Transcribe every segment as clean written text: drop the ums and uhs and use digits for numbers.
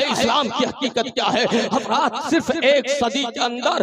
इस्लाम की हकीकत क्या है। हज़रात सिर्फ एक सदी के अंदर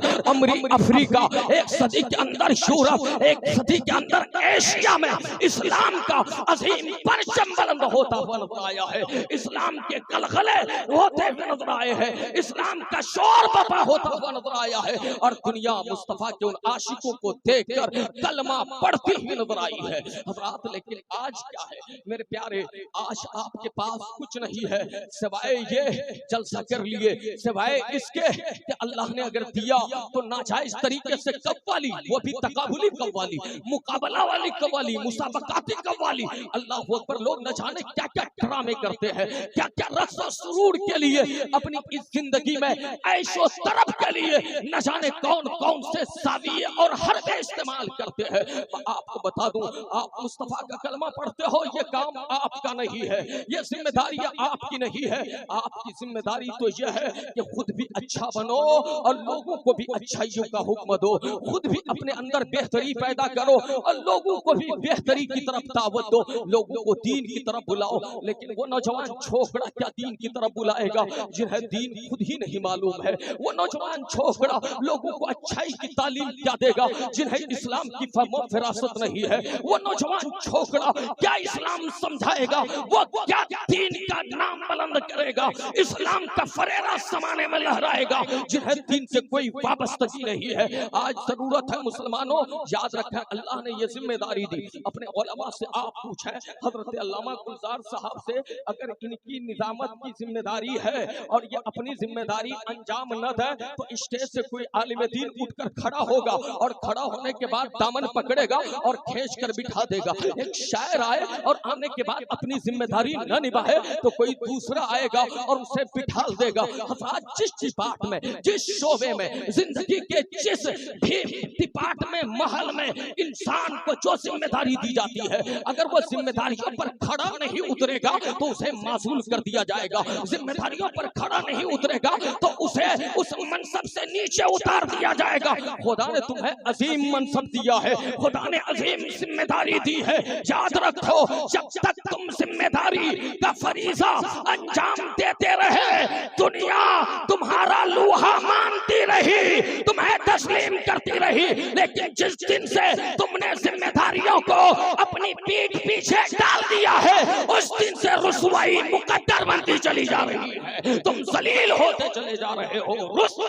अफ्रीका, एक सदी के अंदर यूरोप, एक सदी के अंदर एशिया में इस्लाम का अजीम परचम बुलंद होता हुआ नजर आया है। इस्लाम के गलगले होते हुए नजर आए हैं, इस्लाम का शोर बपा होता हुआ नजर आया है और दुनिया मुस्तफा के उन आशिकों को देखकर कलमा पढ़ती हुई नजर आई है। हज़रात लेकिन आज क्या है मेरे प्यारे, आज आपके पास कुछ नहीं है सिवाय ये जलसा कर लिए, सिवाय इसके कि अल्लाह ने अगर दिया तो नाजायज तरीके से कव्वाली, वो भी तकाबुली कव्वाली, मुकाबला वाली कव्वाली, मुसाबकाती कव्वाली, अल्लाह अकबर। लोग न जाने क्या क्या ड्रामे करते हैं, क्या क्या रक्स और सुरूर के लिए अपनी इस जिंदगी में ऐशो तरफ के लिए न जाने कौन कौन से साविये और हरबे इस्तेमाल करते हैं। मैं आपको बता दूं, आप मुस्तफा का कलमा पढ़ते हो, ये काम आपका नहीं है, ये जिम्मेदारी आपकी नहीं है। आपकी जिम्मेदारी तो यह है कि खुद भी अच्छा बनो और लोगों को भी अच्छाइयों का हुक्म दो, खुद भी अपने अंदर बेहतरी पैदा करो और लोगों को भी बेहतरी की तरफ दावत दो, लोगों को दीन की तरफ बुलाओ। लेकिन वो नौजवान छोकरा क्या दीन की तरफ बुलाएगा जिन्हें दीन खुद ही नहीं मालूम है। वो नौजवान छोकरा लोगों को अच्छाई की तालीम क्या देगा जिन्हें इस्लाम की फहम फिरासत नहीं है। वो नौजवान छोकरा क्या इस्लाम समझाएगा, वो क्या दीन का नाम बुलंद करेगा, इस्लाम का फरेरा समाने में लहराएगा जिन्हें दीन से कोई वाबस्तगी नहीं है। आज जरूरत है मुसलमानों, याद रखें अल्लाह ने ये जिम्मेदारी दी अपने उलमा से। आप पूछें हजरत अल्लामा गुलजार साहब से, अगर इनकी निजामत की जिम्मेदारी है और ये अपनी जिम्मेदारी अंजाम न दे तो स्टेज से कोई आलिम दीन उठकर खड़ा होगा और खड़ा होने के बाद दामन पकड़ेगा और खींच कर बिठा देगा। एक शायर आए और आने के बाद अपनी जिम्मेदारी न निभाए तो कोई दूसरा आएगा और उसे बिठा देगा। हज़रात जिस डिपार्ट में, जिस शोबे में, जिंदगी के जिस भी डिपार्ट में, महल में इंसान को जो जिम्मेदारी दी जाती है, अगर वो जिम्मेदारियों पर खड़ा नहीं उतरेगा तो उसे मासूल कर दिया जाएगा। जिम्मेदारियों पर खड़ा नहीं उतरेगा तो उसे उस मनसब से नीचे उतार दिया जाएगा। खुदा ने तुम्हें अजीम मनसब दिया है, खुदा ने अजीम जिम्मेदारी दी है। याद रखो, जब तक तुम जिम्मेदारी का फरीजा अंजाम देते रहे, दुनिया तुम्हारा लूहा मानती रही, तुम्हें तस्लीम करती रही। लेकिन जिस दिन से तुमने जिम्मेदारियों को अपनी पीठ पीछे डाल दिया है, उस दिन से रुसवाई मुकद्दर बनती चली जा रही है, तुम जलील होते चले जा रहे हो। रुसवा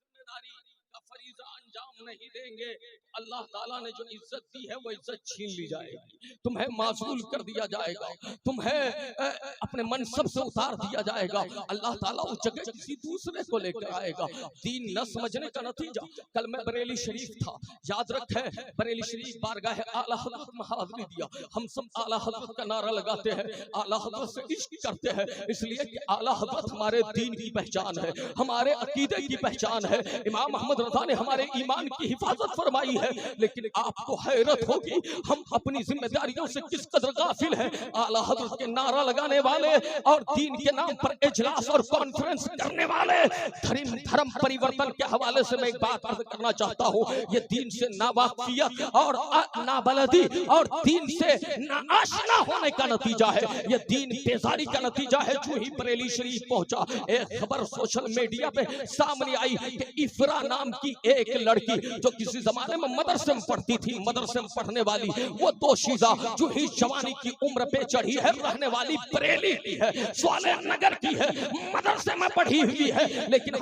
जिम्मेदारी का फरीजा अंजाम नहीं देंगे, अल्लाह ताला ने जो इज्जत दी है वो इज्जत छीन ली जाएगी, तुम्हें मासूल कर दिया जाएगा, तुम्हें अपने मनसब से उतार दिया जाएगा। अल्लाह ताला उस जगह किसी दूसरे को लेकर आएगा। दीन न समझने का नतीजा। कल मैं बरेली शरीफ था, याद रखें बरेली शरीफ बारगाह आला हज़रत में हाज़िरी दिया। हम सब आला हज़रत का नारा लगाते हैं, आला हज़रत से इश्क करते हैं, इसलिए कि आला हज़रत हमारे दीन की पहचान है, हमारे अकीदे की पहचान है। इमाम अहमद रज़ा ने हमारे ईमान की हिफाजत फरमाई है। लेकिन आपको हैरत होगी हम अपनी जिम्मेदारियों से किस कदर गाफिल हैं। आला हज़रत के नारा लगाने वाले और दीन के नाम पर इजलास और कॉन्फ्रेंस करने वाले धर्म परिवर्तन के हवाले से मैं एक बात अर्ज करना चाहता हूँ। ये दीन से नावाकिफियत और नाबलदी और दीन से नाआशना होने का नतीजा है, ये दीन बेजारी का नतीजा है। जो ही बरेली शरीफ पहुंचा, एक खबर सोशल मीडिया पे सामने आई कि इफरा नाम की एक लड़की जो किसी जमाने में मदरसे में पढ़ती थी, मदरसे में पढ़ने वाली वो दोशीजा जो ही जवानी की उम्र पे चढ़ी है, रहने वाली बरेली की है, स्वाले नगर की है, मदरसे में पढ़ी हुई है। लेकिन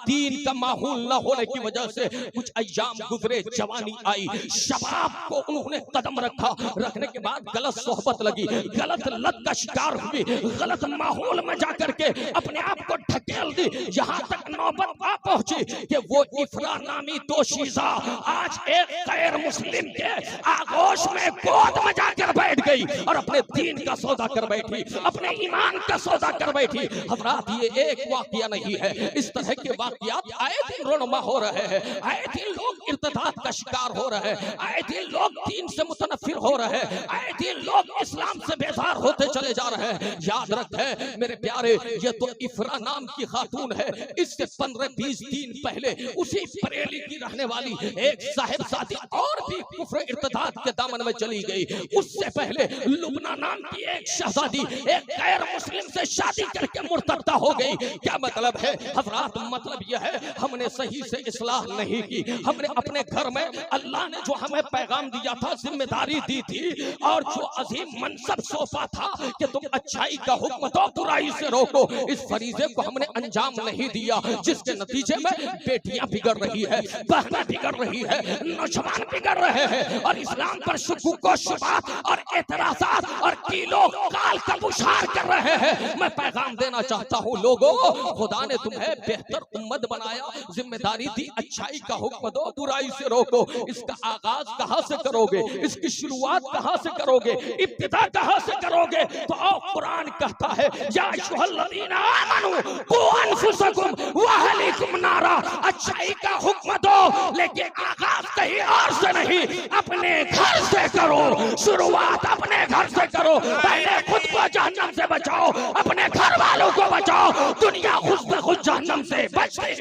दीन का माहौल न होने की वजह से कुछ अय्याम गुजरे, जवानी आई, शबाब को उन्होंने कदम रखा, रखने के बाद गलत सोहबत लगी, गलत लत का शिकार हुई, गलत माहौल में जाकर के अपने आप को ढकेल दी। यहाँ तक नौबत आ पहुंची कि वो इफरा नामी दोशीजा आज एक गैर मुस्लिम के आगोश में गोद में जाकर बैठ गई और अपने दीन का सौदा कर बैठी, अपने ईमान का सौदा कर बैठी। हज़रात ये एक वाकया नहीं है, इस तरह के वाकयात आए दिन रोनमा हो रहे हैं, आए दिन लोग इर्तिदाद का शिकार हो रहे हैं, आए दिन लोग दीन से मुतनफिर हो रहे हैं, आए दिन लोग इस्लाम से बेजार होते चले जा रहे हैं। याद रखें मेरे प्यारे, ये तो इफरा नाम की खातून है, इससे 15-20 दिन पहले उसी बरेली की रहने वाली एक साहिबजादी और भी कुफ्र इर्तिदाद के दामन में चली गई। उससे पहले लुबना नाम की एक शहजादी एक गैर मुस्लिम से शादी करके मुर्तद्दा हो गई। क्या मतलब है हजरात? मतलब यह है हमने सही से इस्लाह नहीं की। हमने अपने घर में अल्लाह ने जो हमें पैगाम दिया था, जिम्मेदारी दी थी और जो अजीम मनसब सौंपा था कि तुम अच्छाई का हुक्म दो, बुराई से रोको, इस फरीजे को हमने अंजाम नहीं दिया, जिसके नतीजे में बेटियां बिगड़ रही है, बहनें बिगड़ रही है, नौजवान बिगड़ रहे हैं और इस्लाम पर शुकुक शुबात और एतराज़ात और कीलों काल का बुशार कर रहे हैं। मैं पैगाम देना चाहता हूँ लोगों, खुदा ने तुम्हें बेहतर उम्मत बनाया, जिम्मेदारी दी, अच्छाई का हुक्म दो, बुराई से रोको। इसका आगाज कहाँ से करोगे? इसकी शुरुआत कहाँ से करोगे? इब्तिदा कहाँ से करोगे? तो आओ कुरान कहता है या अय्युहल्लज़ीना आमनू कू अनफुसकुम व अहलीकुम नारा, अच्छाई का हुक्म दो, लेकिन आगाज कहीं और से नहीं, अपने घर से करो। शुरुआत अपने घर से करो। पहले खुद को जहन्नम से बचाओ, अपने घर वालों को बचाओ, दुनिया खुद ब खुद जहन्नम से बचे।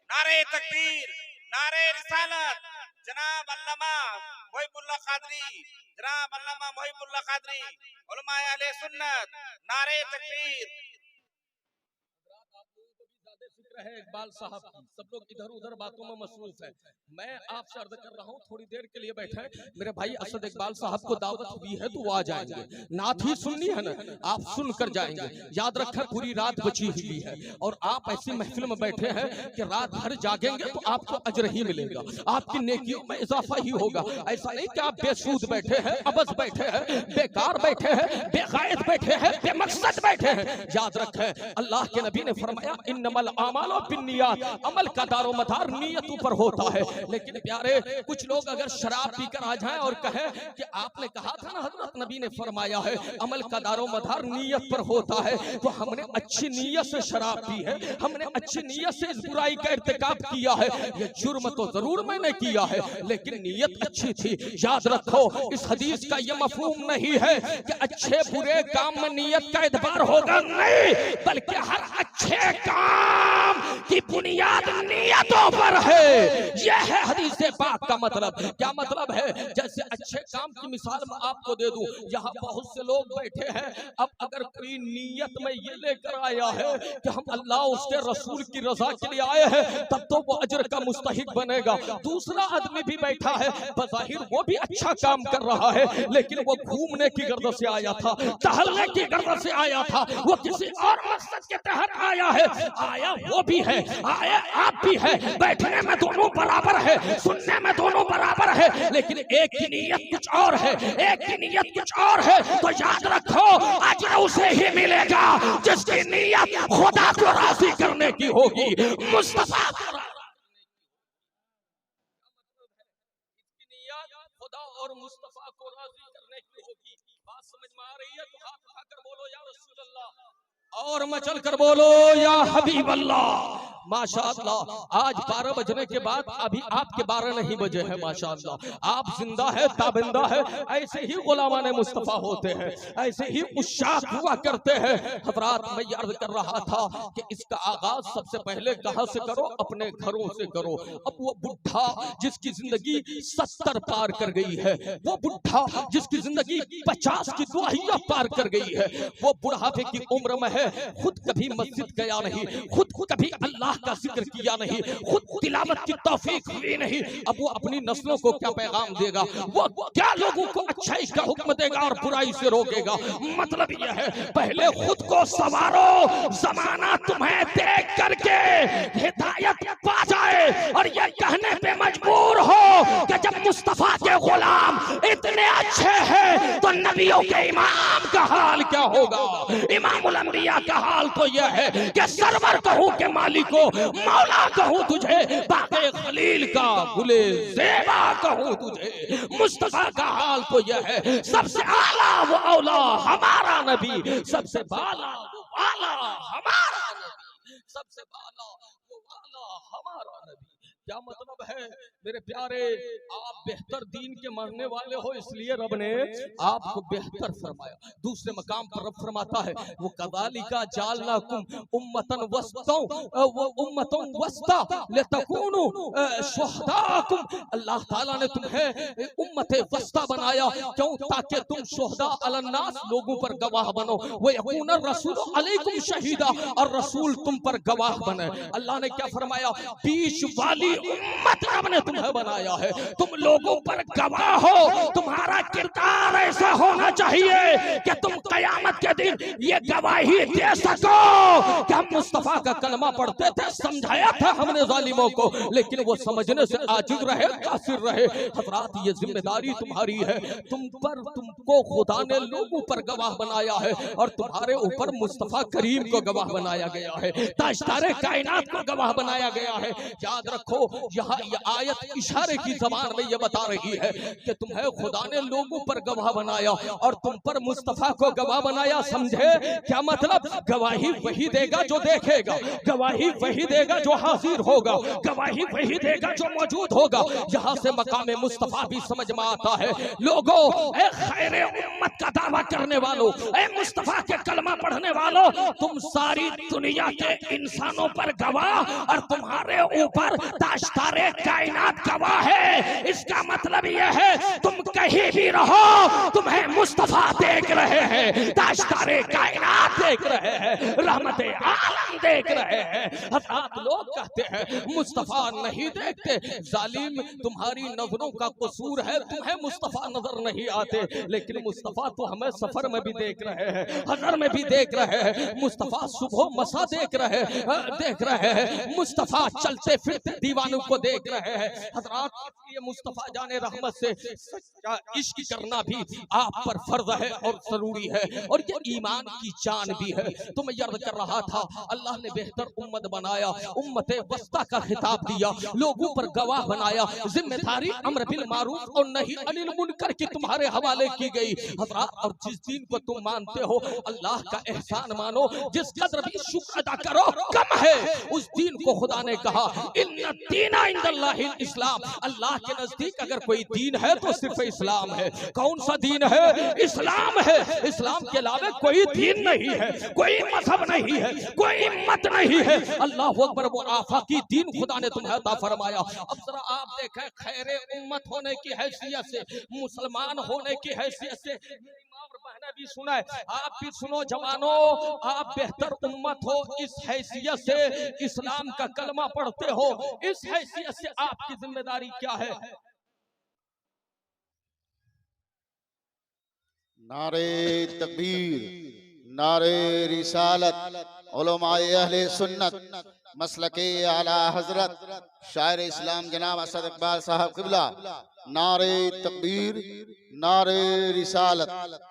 नारे तकबीर, नारे रिसालत, जनाब अल्लामा मोहिबुल्लाह कादरी, जनाब अल्लामा मोहिबुल्लाह कादरी, उलमाए अहले सुन्नत, नारे तकबीर। है इकबाल साहब की, सब लोग इधर उधर बातों में मसरूफ है। मैं आपसे अर्ज कर रहा हूँ थोड़ी देर के लिए बैठे। मेरे भाई असद इकबाल साहब को दावत हुई है तो वो आ जाएंगे। नात ही सुननी है ना, आप सुन कर जाएंगे। याद रखें पूरी रात बची हुई है और आप ऐसी महफिल में बैठे हैं कि रात भर जागेंगे तो आपको अजर ही मिलेगा, आपकी नेकियों में इजाफा ही होगा। ऐसा नहीं कि आप बेसूद बैठे हैं, अबस बैठे हैं, बेकार बैठे हैं, बेगायत बैठे हैं, बेमकसद बैठे हैं। याद रखें अल्लाह के नबी ने फरमाया इन्नमल आमाल बिन्नियात, अमल का दारो मदार नियत पर होता है। लेकिन प्यारे कुछ लोग अगर शराब पीकर आ जाएं और कहें कि आपने कहा था ना, हजरत नबी ने फरमाया है अमल का दारो मदार नियत पर होता है, तो हमने अच्छी नीयत से शराब पी है, हमने अच्छी नीयत से इस बुराई का इर्तिकाब किया है। ये जुर्म तो जरूर मैंने किया है लेकिन नीयत अच्छी थी। याद रखो इस हदीस का ये मफहूम नहीं है कि अच्छे बुरे काम में नीयत का एतबार होगा, नहीं, बल्कि हर अच्छे काम की बुनियाद नियतों पर है। यह है हदीस पाक का मतलब। क्या मतलब है? जैसे अच्छे काम की मिसाल मैं आपको दे दूं, यहाँ बहुत से लोग बैठे हैं, अब अगर कोई नियत में ये लेकर आया है कि हम अल्लाह उसके रसूल की रजा के लिए आए हैं, तब तो वो अजर का मुस्तहिक बनेगा। दूसरा आदमी भी बैठा है, बज़ाहिर वो भी अच्छा काम कर रहा है, लेकिन वो घूमने की गर्द से आया था, टहलने की गर्द से आया था, वो किसी और मकसद के तहत आया है। आया वो भी है, आया आप भी है, बैठने में दोनों बराबर है, सुनने में दोनों बराबर है, लेकिन एक की नीयत कुछ और है, एक की नीयत कुछ और है। तो याद रखो अजर उसे ही मिलेगा जिसकी नीयत खुदा को राजी करने की होगी, मुस्तफा को खुदा और मुस्तफा को राजी करने की होगी। बात समझ में आ रही है? तो हाथ उठाकर बोलो या रसूल अल्लाह, और मचल कर बोलो या हबीब अल्लाह। माशाअल्लाह आज 12 बजने के बाद अभी आपके 12 नहीं बजे हैं। माशाअल्लाह आप जिंदा है, ताबिंदा है। ऐसे ही गुलामान मुस्तफा होते हैं, ऐसे ही उशाक हुआ करते हैं। हजरात मैं याद कर रहा था कि इसका आगाज सबसे पहले कहां से करो? अपने घरों से करो। अब वो बुढ़ा जिसकी जिंदगी 70 पार कर गई है, वो बुढ़ा जिसकी जिंदगी 50 की दुआहिया पार कर गई है, वो बुढ़ापे की उम्र में है, खुद कभी मस्जिद गया नहीं, खुद कभी अल्लाह का जिक्र किया नहीं, खुद तिलावत की तौफीक हुई नहीं। अब वो अपनी नस्लों को क्या पैगाम देगा? वो क्या लोगों को अच्छाई का हुक्म देगा और बुराई से रोकेगा? मतलब यह है पहले खुद को संवारो, जमाना तुम्हें देख करके हिदायत पा जाए और ये कहने पे मजबूर हो कि जब मुस्तफा के गुलाम इतने अच्छे हैं तो नबियों के इमाम का हाल क्या होगा? इमामुल अंबिया का हाल तो यह है कि सरवर कहूं के मालिक को, मौला कहूं तुझे, बाक़े खलील का गुले ज़ेबा कहूं तुझे। मुस्तफा का हाल तो यह है सबसे आला वो औला हमारा नबी, सबसे बाला वो वाला हमारा नबी, सबसे बाला वो वाला हमारा नबी। क्या मतलब है मेरे प्यारे, आप बेहतर दीन के मानने वाले हो इसलिए रब ने आपको बेहतर फरमाया। दूसरे मकाम पर रब फरमाता है वो कज़ालिका जालनाकुम उम्मतन वस्ता वो उम्मतन वस्ता लितकूनु शुहदाकुम। अल्लाह ताला ने तुम्हें उम्मत वस्ता बनाया क्यों? ताकि तुम शुहदा अलन्नास लोगों पर गवाह बनो। वो यकून रसूल अलैकुम शहीदा, और रसूल तुम पर गवाह बने। अल्लाह ने क्या फरमाया? बीच वाली उम्मत रब ने तुम्हें बनाया है, तुम लोगों पर गवाह हो। तुम्हारा किरदार ऐसा होना चाहिए कि तुम कयामत के दिन ये गवाही दे सको कि हम मुस्तफा का कलमा पढ़ते थे, समझाया था हमने जालिमों को, लेकिन वो समझने से आजिज रहे, काफिर रहे। हजरात ये जिम्मेदारी तुम्हारी है, तुमको खुदा ने लोगों पर गवाह बनाया है और तुम्हारे ऊपर मुस्तफा करीम को गवाह बनाया गया है, ताजदारे कायनात को गवाह बनाया गया है। याद रखो यहाँ ये आयत इशारे की जबान में ये बता रही है कि तुम्हें खुदा ने लोगों पर गवाह बनाया और तुम पर मुस्तफा को गवाह बनाया। समझे क्या मतलब? गवाही वही देगा जो देखेगा, गवाही वही देगा जो हाजिर होगा, गवाही वही देगा जो मौजूद होगा। यहाँ से मकाम मुस्तफा भी समझ में आता है। लोगों, ए खैरे उम्मत का दावा करने वालों, ए मुस्तफा के कलमा पढ़ने वालों, तुम सारी दुनिया के इंसानों पर गवाह और तुम्हारे ऊपर ताजदारे कायनात गवाह है। इसका मतलब यह है तुम कहीं भी रहो तुम्हें मुस्तफा देख रहे हैं, ताजदारे कायनात देख रहे हैं, रहमते आलम देख रहे हैं। हज़रात लोग कहते हैं मुस्तफा नहीं देखते, जालिम तुम्हारी नजरों का कसूर है, तुम्हें मुस्तफा नजर नहीं आते। लेकिन मुस्तफा तो हमें सफर में भी देख रहे हैं, हजर में भी देख रहे हैं, मुस्तफा सुबह मसा देख रहे हैं, मुस्तफा चलते फिरते दीवानों को देख रहे हैं। हजरात ये मुस्तफा जाने रहमत से इश्क करना भी आप पर फर्ज है और जरूरी है, और ये ईमान की जान भी है। तो मैं अर्ज कर रहा था अल्लाह ने बेहतर उम्मत बनाया, उम्मत वस्ता का खिताब दिया, लोगों पर गवाह बनाया, जिम्मेदारी अम्र बिल मारूफ और नही अनिल मुनकर की तुम्हारे हवाले की गई। हजरात और जिस दिन को तुम मानते हो अल्लाह का एहसान मानो, जिस कदर भी शुक्र अदा करो कम है। उस दिन को खुदा ने कहा इन्ना दीना इंदल्लाहिल इस्लाम, अल्लाह के नजदीक अगर कोई दीन है तो सिर्फ इस्लाम है। कौन सा दीन है? इस्लाम है। इस्लाम के अलावा कोई दीन नहीं है, कोई मजहब नहीं है, कोई मत नहीं है। अल्लाह अकबर, वो आफाकी दीन खुदा ने तुम्हें अता फरमाया। अब जरा आप देखें, खैरे उम्मत होने की हैसियत से, मुसलमान होने की हैसियत से, बहने भी सुना है, आप भी सुनो जवानों, आप बेहतर उम्मत हो इस हैसियत से, इस्लाम का कलमा पढ़ते हो इस हैसियत से आपकी जिम्मेदारी क्या है? नारे तकबीर, नारे रिसालत, उलमाए अहले सुन्नत, मसलके आला हजरत शायर इस्लाम जनाब असद इकबाल साहब क़िबला। नारे तकबीर, नारे रिसालत।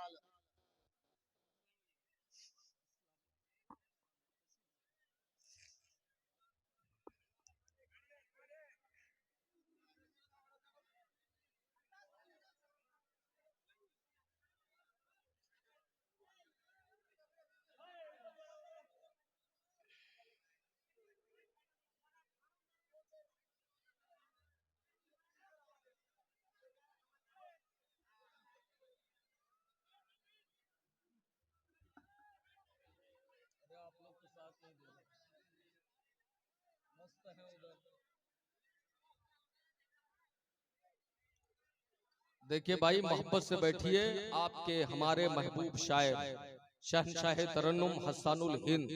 देखिए भाई, मोहब्बत से बैठिए। आपके हमारे महबूब शायर शहनशाह तरन्नुम हसानुल हिंद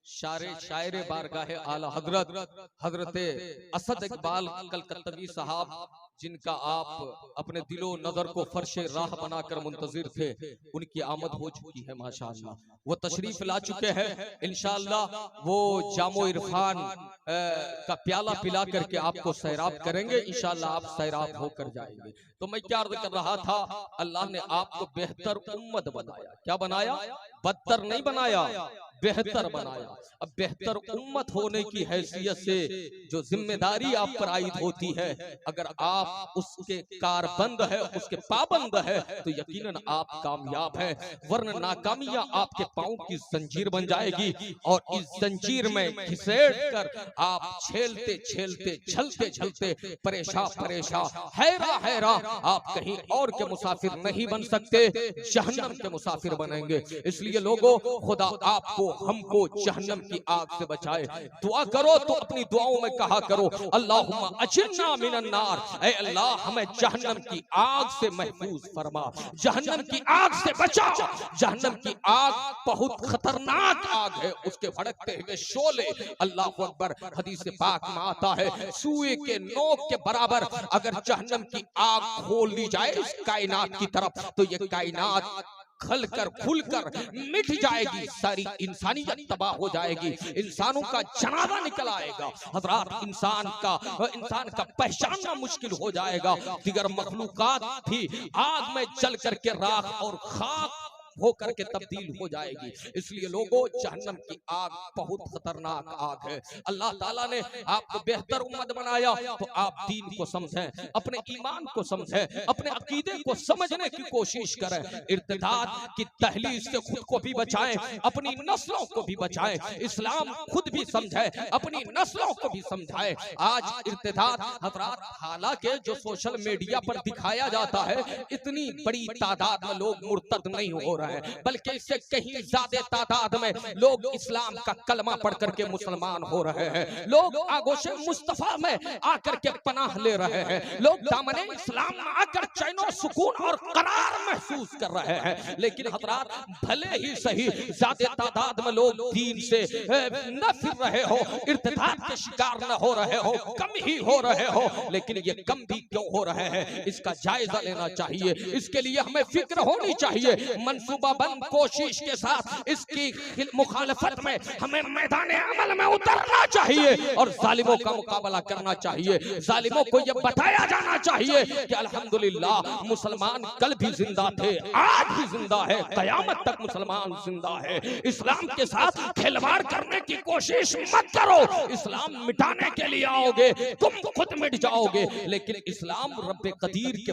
शायर बारगाह आला हजरत असद इकबाल कलकत्तवी साहब, जिनका आप अपने दिलो नजर को फर्शे राह बनाकर मुंतजिर थे, उनकी आमद हो चुकी है माशाअल्लाह। वो तशरीफ ला चुके हैं। इंशाअल्लाह वो जामो इरफान का प्याला पिला करके आपको सैराब करेंगे। इंशाअल्लाह आप सैराब होकर जाएंगे। तो मैं क्या अर्ज कर रहा था, अल्लाह ने आपको बेहतर उम्मत बनाया। क्या बनाया? बदतर नहीं बनाया, बेहतर बनाया। अब बेहतर उम्मत होने की हैसियत से जो जिम्मेदारी आप पर आयद होती है, अगर आप उसके कारबंद है, उसके पाबंद है, तो यकीनन आप कामयाब हैं, वरना नाकामियां आपके पांव की जंजीर बन जाएगी और इस जंजीर में घिसेट कर आप छेलते छेलते झलते झलते परेशान हैरा हैरा आप कहीं और के मुसाफिर नहीं बन सकते, जहन्नम के मुसाफिर बनेंगे। इसलिए लोगों, खुदा आपको हमको जहन्नम की आग से बचाए। दुआ करो तो अपनी दुआओं में कहा करो, अल्लाहुम्मा अजिरना मिनन नार, ऐ अल्लाह हमें जहन्नम की आग से महफूज फरमा, जहन्नम की आग से बचा। जहन्नम की आग बहुत खतरनाक आग है, उसके भड़कते हुए शोले, अल्लाह अकबर, हदीस पाक में आता है सुए के नोक के बराबर अगर जहन्नम की आग खोल दी जाए इस कायनात की तरफ, तो ये कायनात खलकर खुलकर मिट जाएगी, सारी इंसानियत तबाह हो जाएगी, इंसानों का जनाजा निकल आएगा। हजरात, इंसान का पहचानना मुश्किल हो जाएगा। दिगर मखलूकात भी आग में जल करके राख और खाक होकर के तब्दील हो जाएगी। इसलिए लोगों, जहन्नम की आग बहुत खतरनाक आग है। अल्लाह ताला ने आपको बेहतर उम्मत बनाया तो आप दीन को समझें, अपने ईमान को समझें, अपने अकीदे को समझने की कोशिश करें, इर्तिदाद की तहलील से खुद को भी बचाएं, अपनी नस्लों को भी बचाएं, इस्लाम खुद भी समझें, अपनी नस्लों को भी समझाएं। आज इर्तिदाद हजरात, हालांकि जो सोशल मीडिया पर दिखाया जाता है, इतनी बड़ी तादाद में लोग मुर्तद नहीं हो रहे हैं, बल्कि इससे कहीं ज्यादा तादाद में लोग इस्लाम का कलमा पढ़ करके मुसलमान हो रहे हैं। लोग आगोशे मुस्तफा में आकर के पनाह ले रहे हैं, लोग दामने इस्लाम में आकर चैन सुकून और करार महसूस कर रहे हैं। लेकिन हजरात, भले ही सही ज्यादा तादाद में लोग दीन से न फिर रहे हो, इर्तिदाद के शिकार न हो रहे हो, कम ही हो रहे हो, लेकिन ये कम भी क्यों हो रहे हैं, इसका जायजा लेना चाहिए। इसके लिए हमें फिक्र होनी चाहिए, मंसूबाबंद कोशिश के साथ इसकी मुखालफत में हमें मैदान अमल में उतरना चाहिए और जालिमों का मुकाबला करना चाहिए। जालिमों को यह बताया जाना चाहिए कि अल्हम्दुलिल्लाह मुसलमान कल भी जिंदा थे, आज भी जिंदा है, कयामत तक मुसलमान जिंदा है। इस्लाम के साथ खिलवाड़ करने की कोशिश मत करो, इस्लाम मिटाने के लिए आओगे तुम खुद मिट जाओगे, लेकिन इस्लाम रब्बे कदीर के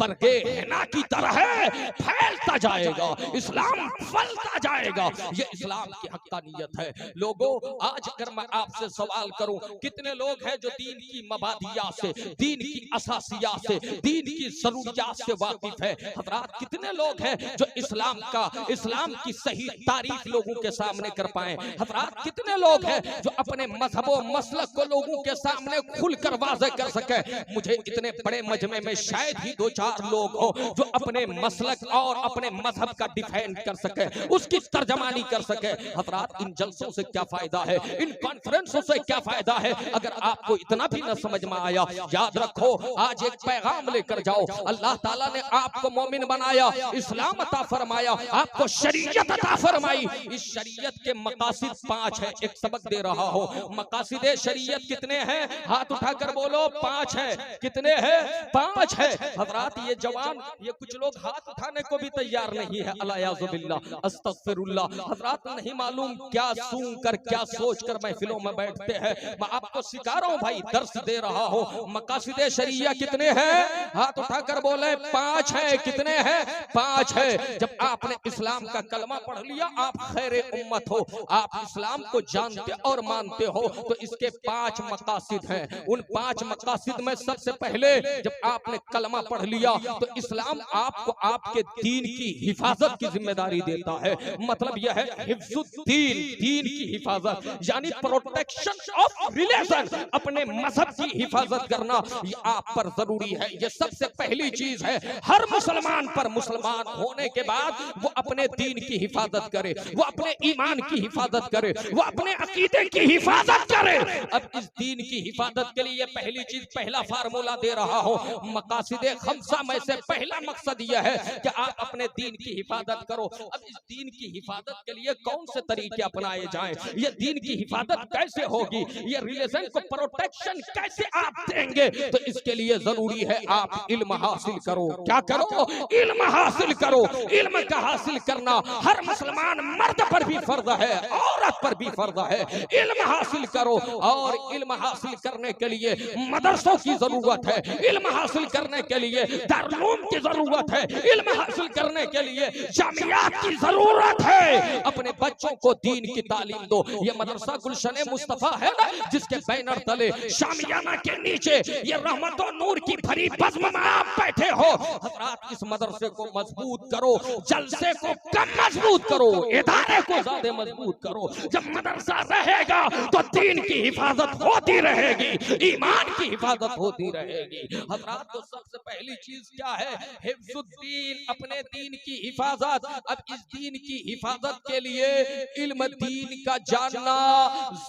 बरगे हिना की तरह फैलता जाएगा, इस्लाम फलता जाएगा। ये इस्लाम की हक्कानियत है। लोगों, आज अगर मैं आपसे सवाल करूं, कितने लोग हैं जो दीन की मबादियात से, दीन की असासियात से, दीन की जरूरियात से वाकिफ है? हजरात, कितने लोग हैं जो इस्लाम की सही तारीफ लोगों के सामने कर पाए? हजरात, कितने लोग हैं जो अपने मजहब और मसलक को लोगों के सामने खुलकर वाज़ेह कर सके? मुझे इतने बड़े मजमे में शायद ही 2-4 लोग हो जो अपने मसलक और अपने मजहब का डिफेंड कर सके, उसकी तर्जमानी कर सके। हजरात, इन जलसों से क्या फायदा है, इन कॉन्फ्रेंसों से क्या फायदा है अगर आपको इतना भी न समझ में आया? याद रखो, आज एक पैगाम लेकर जाओ। अल्लाह ताला ने आपको मोमिन बनाया, इस्लाम अता फरमाया, आपको शरीयत अता फरमाई। इस शरीयत के मकासिद 5 है। एक सबक दे रहा हो, मकासिदे शरीयत कितने हैं? हाथ उठाकर बोलो। 5 है। कितने हैं? 5 है। हजरात, ये जवान, ये कुछ लोग हाथ उठाने को भी तैयार नहीं है। अल्लाह अस्तगफिरुल्लाह। हजरात, नहीं मालूम क्या सुन कर क्या सोच कर महफिलों में बैठते हैं। मैं आपको सिखा रहा हूँ भाई, दर्स दे रहा हूँ। मकासिदे शरिया कितने हैं? हाथ उठाकर बोले। 5 है। कितने हैं? 5 है। जब आपने इस्लाम का कलमा पढ़ लिया, आप खैर उम्मत हो, आप इस्लाम को जानते और मानते हो, तो इसके 5 मकासिद हैं। उन 5 मकासिद में सबसे पहले जब आपने कलमा पढ़ लिया तो इस्लाम आपको आपके दीन की हिफाजत की जिम्मेदारी देता है। मतलब यह है हिफ्जुद्दीन, दीन की हिफाजत, यानी प्रोटेक्शन ऑफ रिलीजन, अपने मजहब की हिफाजत करना ये आप पर जरूरी है। ये सबसे पहली चीज है। हर मुसलमान पर, मुसलमान होने के बाद वो अपने दीन की हिफाजत करे, वो अपने ईमान की हिफाजत करे, वो अपने अकीदे की हिफाजत करे। अब इस दीन की हिफाजत के लिए पहली चीज, पहला फार्मूला दे रहा हूं, मकासिदे खम्सा में से पहला मकसद यह है कि आप अपने दीन दीन की हिफाजत करो। अब इस दीन की हिफाजत के लिए कौन से तरीके अपनाए जाएं, ये दीन की हिफाजत कैसे होगी, ये रिलीजन को प्रोटेक्शन कैसे आप देंगे, तो इसके लिए जरूरी है आप इल्म हासिल करो। क्या करो? इल्म हासिल करो। इल्म का हासिल करना हर मुसलमान मर्द पर भी फर्ज है, औरत पर भी फर्ज है। इल्म हासिल करो, और इल्म हासिल करने के लिए मदरसों की जरूरत है, इल्म हासिल करने के लिए दारुल की जरूरत है, इल्म हासिल करने के लिए जामियात की जरूरत है। अपने बच्चों को दीन की तालीम दो। ये मदरसा गुलशन मुस्तफा है ना, जिसके बैनर तले शामियाना के नीचे ये रहमत और नूर की भरी बज़्म में आप बैठे हो। हज़रात, इस मदरसे को मजबूत करो, जलसे को कम मजबूत करो, इदारे को ज्यादा मजबूत करो। जब मदरसा रहेगा तो दीन की हिफाजत होती रहेगी, ईमान की हिफाजत होती रहेगी। हज़रात, तो सबसे पहली चीज क्या है? हिफ्जुद्दीन, अपने दीन की हिफाजत। अब इस दीन की हिफाजत के लिए इल्म दीन का जानना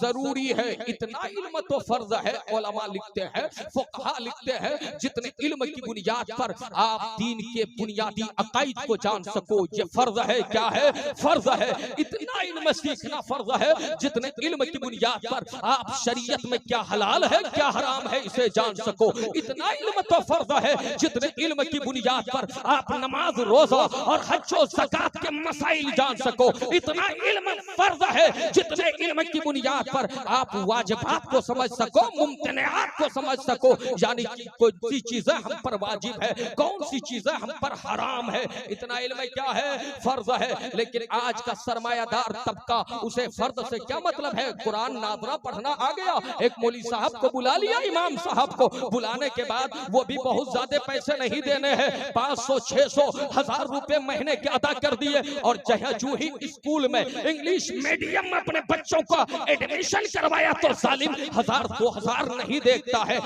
जरूरी है। इतना इल्म तो फर्ज है, उलमा लिखते हैं, फुक़हा लिखते हैं, जितने इल्म की बुनियाद पर आप दीन के बुनियादी अकाईद को जान सको, ये फर्ज है। क्या है? फर्ज है। इतना इल्म सीखना फर्ज है जितने इल्म की बुनियाद पर आप शरीयत में क्या हलाल है क्या हराम है इसे जान सको। इतना इल्म तो फर्ज है जितने इल्म की बुनियाद पर आप नमाज, रोजा और हज और ज़कात के मसाइल जान सको। इतना इल्म फर्ज है जितने इल्म की बुनियाद पर आप वाजिबात को समझ सको, मुमतनियात को समझ सको, यानी कौन सी चीजें हम पर वाजिब है, कौन सी चीजें हम पर हराम है। इतना इल्म क्या है? फर्ज है। लेकिन आज का सरमायादार तबका, उसे फर्ज से क्या मतलब है? कुरान नाज़रा पढ़ना आ गया, एक मौलवी साहब को बुला लिया, इमाम साहब को बुलाने के बाद वो भी बहुत ज्यादा पैसे नहीं देने हैं, 500, 600, 1000 रुपए महीने के अदा कर दिए, और जू ही स्कूल में इंग्लिश मीडियम में अपने बच्चों का एडमिशन करवाया तो जालिम 1000, 2000 नहीं देखता है,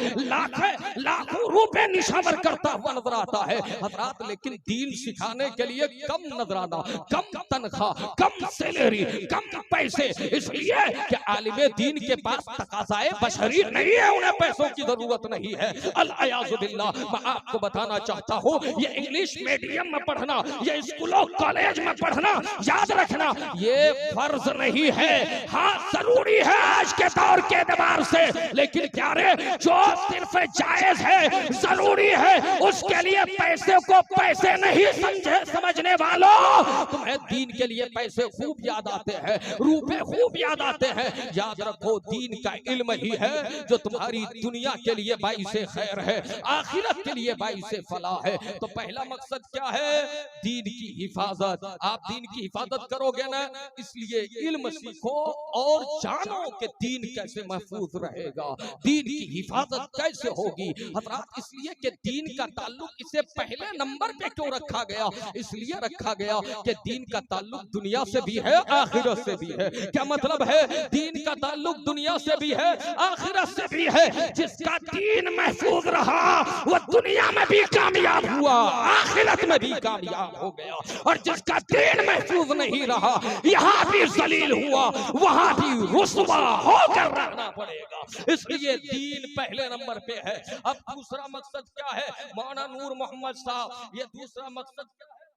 लाखों रुपए निशावर करता हुआ नजर आता है। हज़रात, लेकिन दीन सिखाने के लिए कम नजराना, कम तनख्वाह, कम सैलरी, कम पैसे, इसलिए कि आलिम दीन के पास तकाज़ाए बशरी नहीं है, उन्हें पैसों की जरूरत नहीं है। अल-अयाज़ु बिल्लाह। मैं आपको बताना चाहता हूँ, ये इंग्लिश मीडियम में पढ़ना, ये स्कूलों कॉलेज में पढ़ना, याद रखना, ये फर्ज नहीं है। हाँ, जरूरी है आज के दौर के एतबार से, लेकिन क्या रे, जो सिर्फ जायज है, जरूरी है, उसके लिए पैसे को पैसे नहीं समझने वालों, तुम्हें दीन के लिए पैसे खूब याद आते हैं, रुपए खूब याद आते हैं। याद रखो, दीन का इल्म ही है जो तुम्हारी दुनिया के लिए बाइसे खैर है, आखिरत के लिए बाइसे फलाह है। तो पहला मकसद क्या है? दीन की हिफाजत। आप दीन की हिफाजत करोगे ना, इसलिए इल्म सीखो और जानो कि दीन कैसे महफूज रहेगा, दीन की हिफाजत कैसे होगी। हज़रात, इसलिए कि दीन का ताल्लुक इसे पहले नंबर पे क्यों रखा गया? इसलिए रखा गया कि दीन का ताल्लुक दुनिया से भी है, आखिरत से भी है। क्या मतलब है? दीन का ताल्लुक दुनिया से भी है, आखिरत से भी है। जिसका दीन महफूज रहा वो दुनिया में भी कामयाब हुआ, आखिरत में भी कामयाब हो गया, और जिसका दीन महफूज नहीं रहा, यहाँ भी जलील हुआ, वहां भी रुस्वा होकर रहना पड़ेगा। इसलिए दीन पहले नंबर पे है। अब दूसरा मकसद क्या है? मौलाना नूर मोहम्मद साहब, ये दूसरा मकसद क्या है?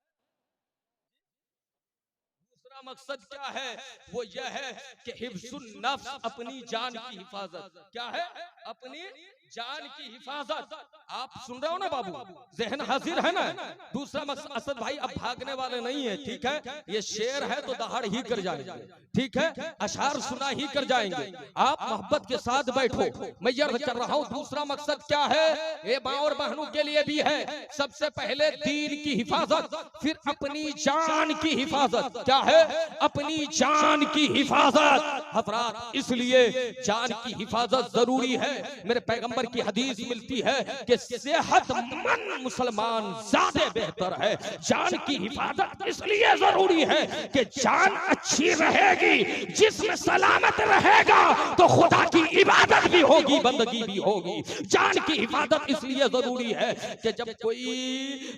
दूसरा मकसद क्या है? वो यह है कि हिफ्जुन नफ्स, अपनी जान की हिफाजत। क्या है? अपनी जान की हिफाजत। आप सुन रहे हो ना बाबू, जहन हाजिर है ना? दूसरा मकसद, असद भाई अब भागने वाले नहीं है, ठीक है? ये शेर है तो दहाड़ ही कर जाएंगे, ठीक है? अशार सुना ही कर जाएंगे। आप मोहब्बत के साथ बैठो, मैं यह कर रहा हूँ। दूसरा मकसद क्या है? ये माँ और बहनों के लिए भी है। सबसे पहले दीन की हिफाजत, फिर अपनी जान की हिफाजत। क्या है? अपनी जान की हिफाजत। हज़रात, इसलिए जान की हिफाजत जरूरी है। मेरे पैगंबर की हदीस मिलती है कि सेहतमंद मुसलमान ज्यादा बेहतर है। जान की हिफाजत इसलिए जरूरी है कि जान अच्छी रहेगी, जिस्म सलामत रहेगा तो खुदा की इबादत भी होगी, बंदगी भी होगी। जान की हिफाजत इसलिए जरूरी है कि जब कोई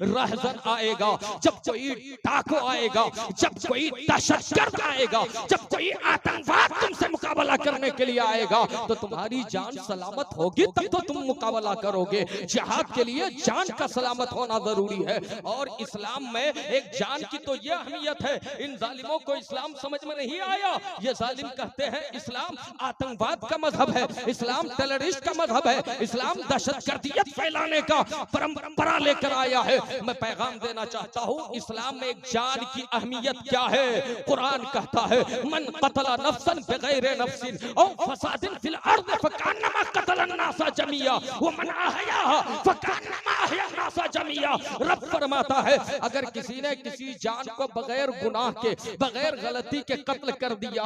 रहजन आएगा, जब कोई डाकू आएगा, जब कोई दहशतगर्द आएगा, जब कोई आतंकवाद तुमसे मुकाबला करने के लिए आएगा, तो तुम्हारी जान सलामत होगी तब तो तुम मुकाबला करोगे। जिहाद के लिए जान का सलामत होना जरूरी है। और इस्लाम में एक जान की तो ये अहमियत है, इन जालिमों को इस्लाम समझ में नहीं आया। ये जालिम कहते हैं इस्लाम आतंकवाद का मजहब है, इस्लाम टेररिस्ट का मजहब है, इस्लाम दहशतगर्दियत फैलाने का परंपरा लेकर आया है। मैं पैगाम देना चाहता हूँ, इस्लाम में एक जान की अहमियत क्या है। कुरान कहता है मन कतला नफ्सन बगैर नफ्सिन औ फसादिन फिल अर्द फकान्नमा कतलन नासा जमिया व मन अहयाहा फकान्नमा अहया नासा जमिया। रब फरमाता है अगर किसी ने किसी जान को बगैर गुनाह के, बगैर गलती के कत्ल कर दिया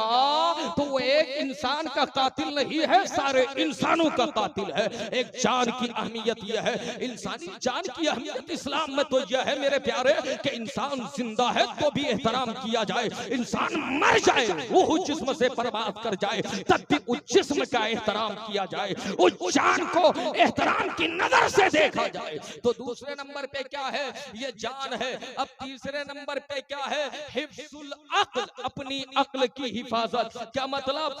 तो वो एक इंसान का कातिल नहीं है, सारे इंसानों का कातिल है। एक जान की अहमियत यह है, इंसानी जान की अहमियत इस्लाम में तो यह है मेरे प्यारे कि इंसान जिंदा है तो भी एहतराम किया जाए, इंसान मर जाए वो जिस्म से बर्बाद कर जाए तब भी उस जिस्म का एहतराम किया जाए, उस जान को एहतराम की नजर से देखा जाए। तो दूसरे नंबर पे क्या है, ये जान है। अब तीसरे नंबर पे क्या है, हिफ्जुल अक्ल, अपनी अक्ल की हिफाजत। क्या मतलब,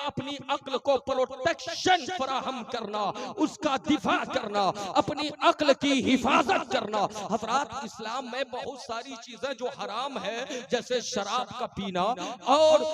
अपनी अक्ल को प्रोटेक्शन फराहम करना, उसका दिफा करना, अपनी अक्ल की हिफाजत करना। हज़रात इस्लाम में बहुत सारी चीजें जो हराम है, जैसे शराब का पीना और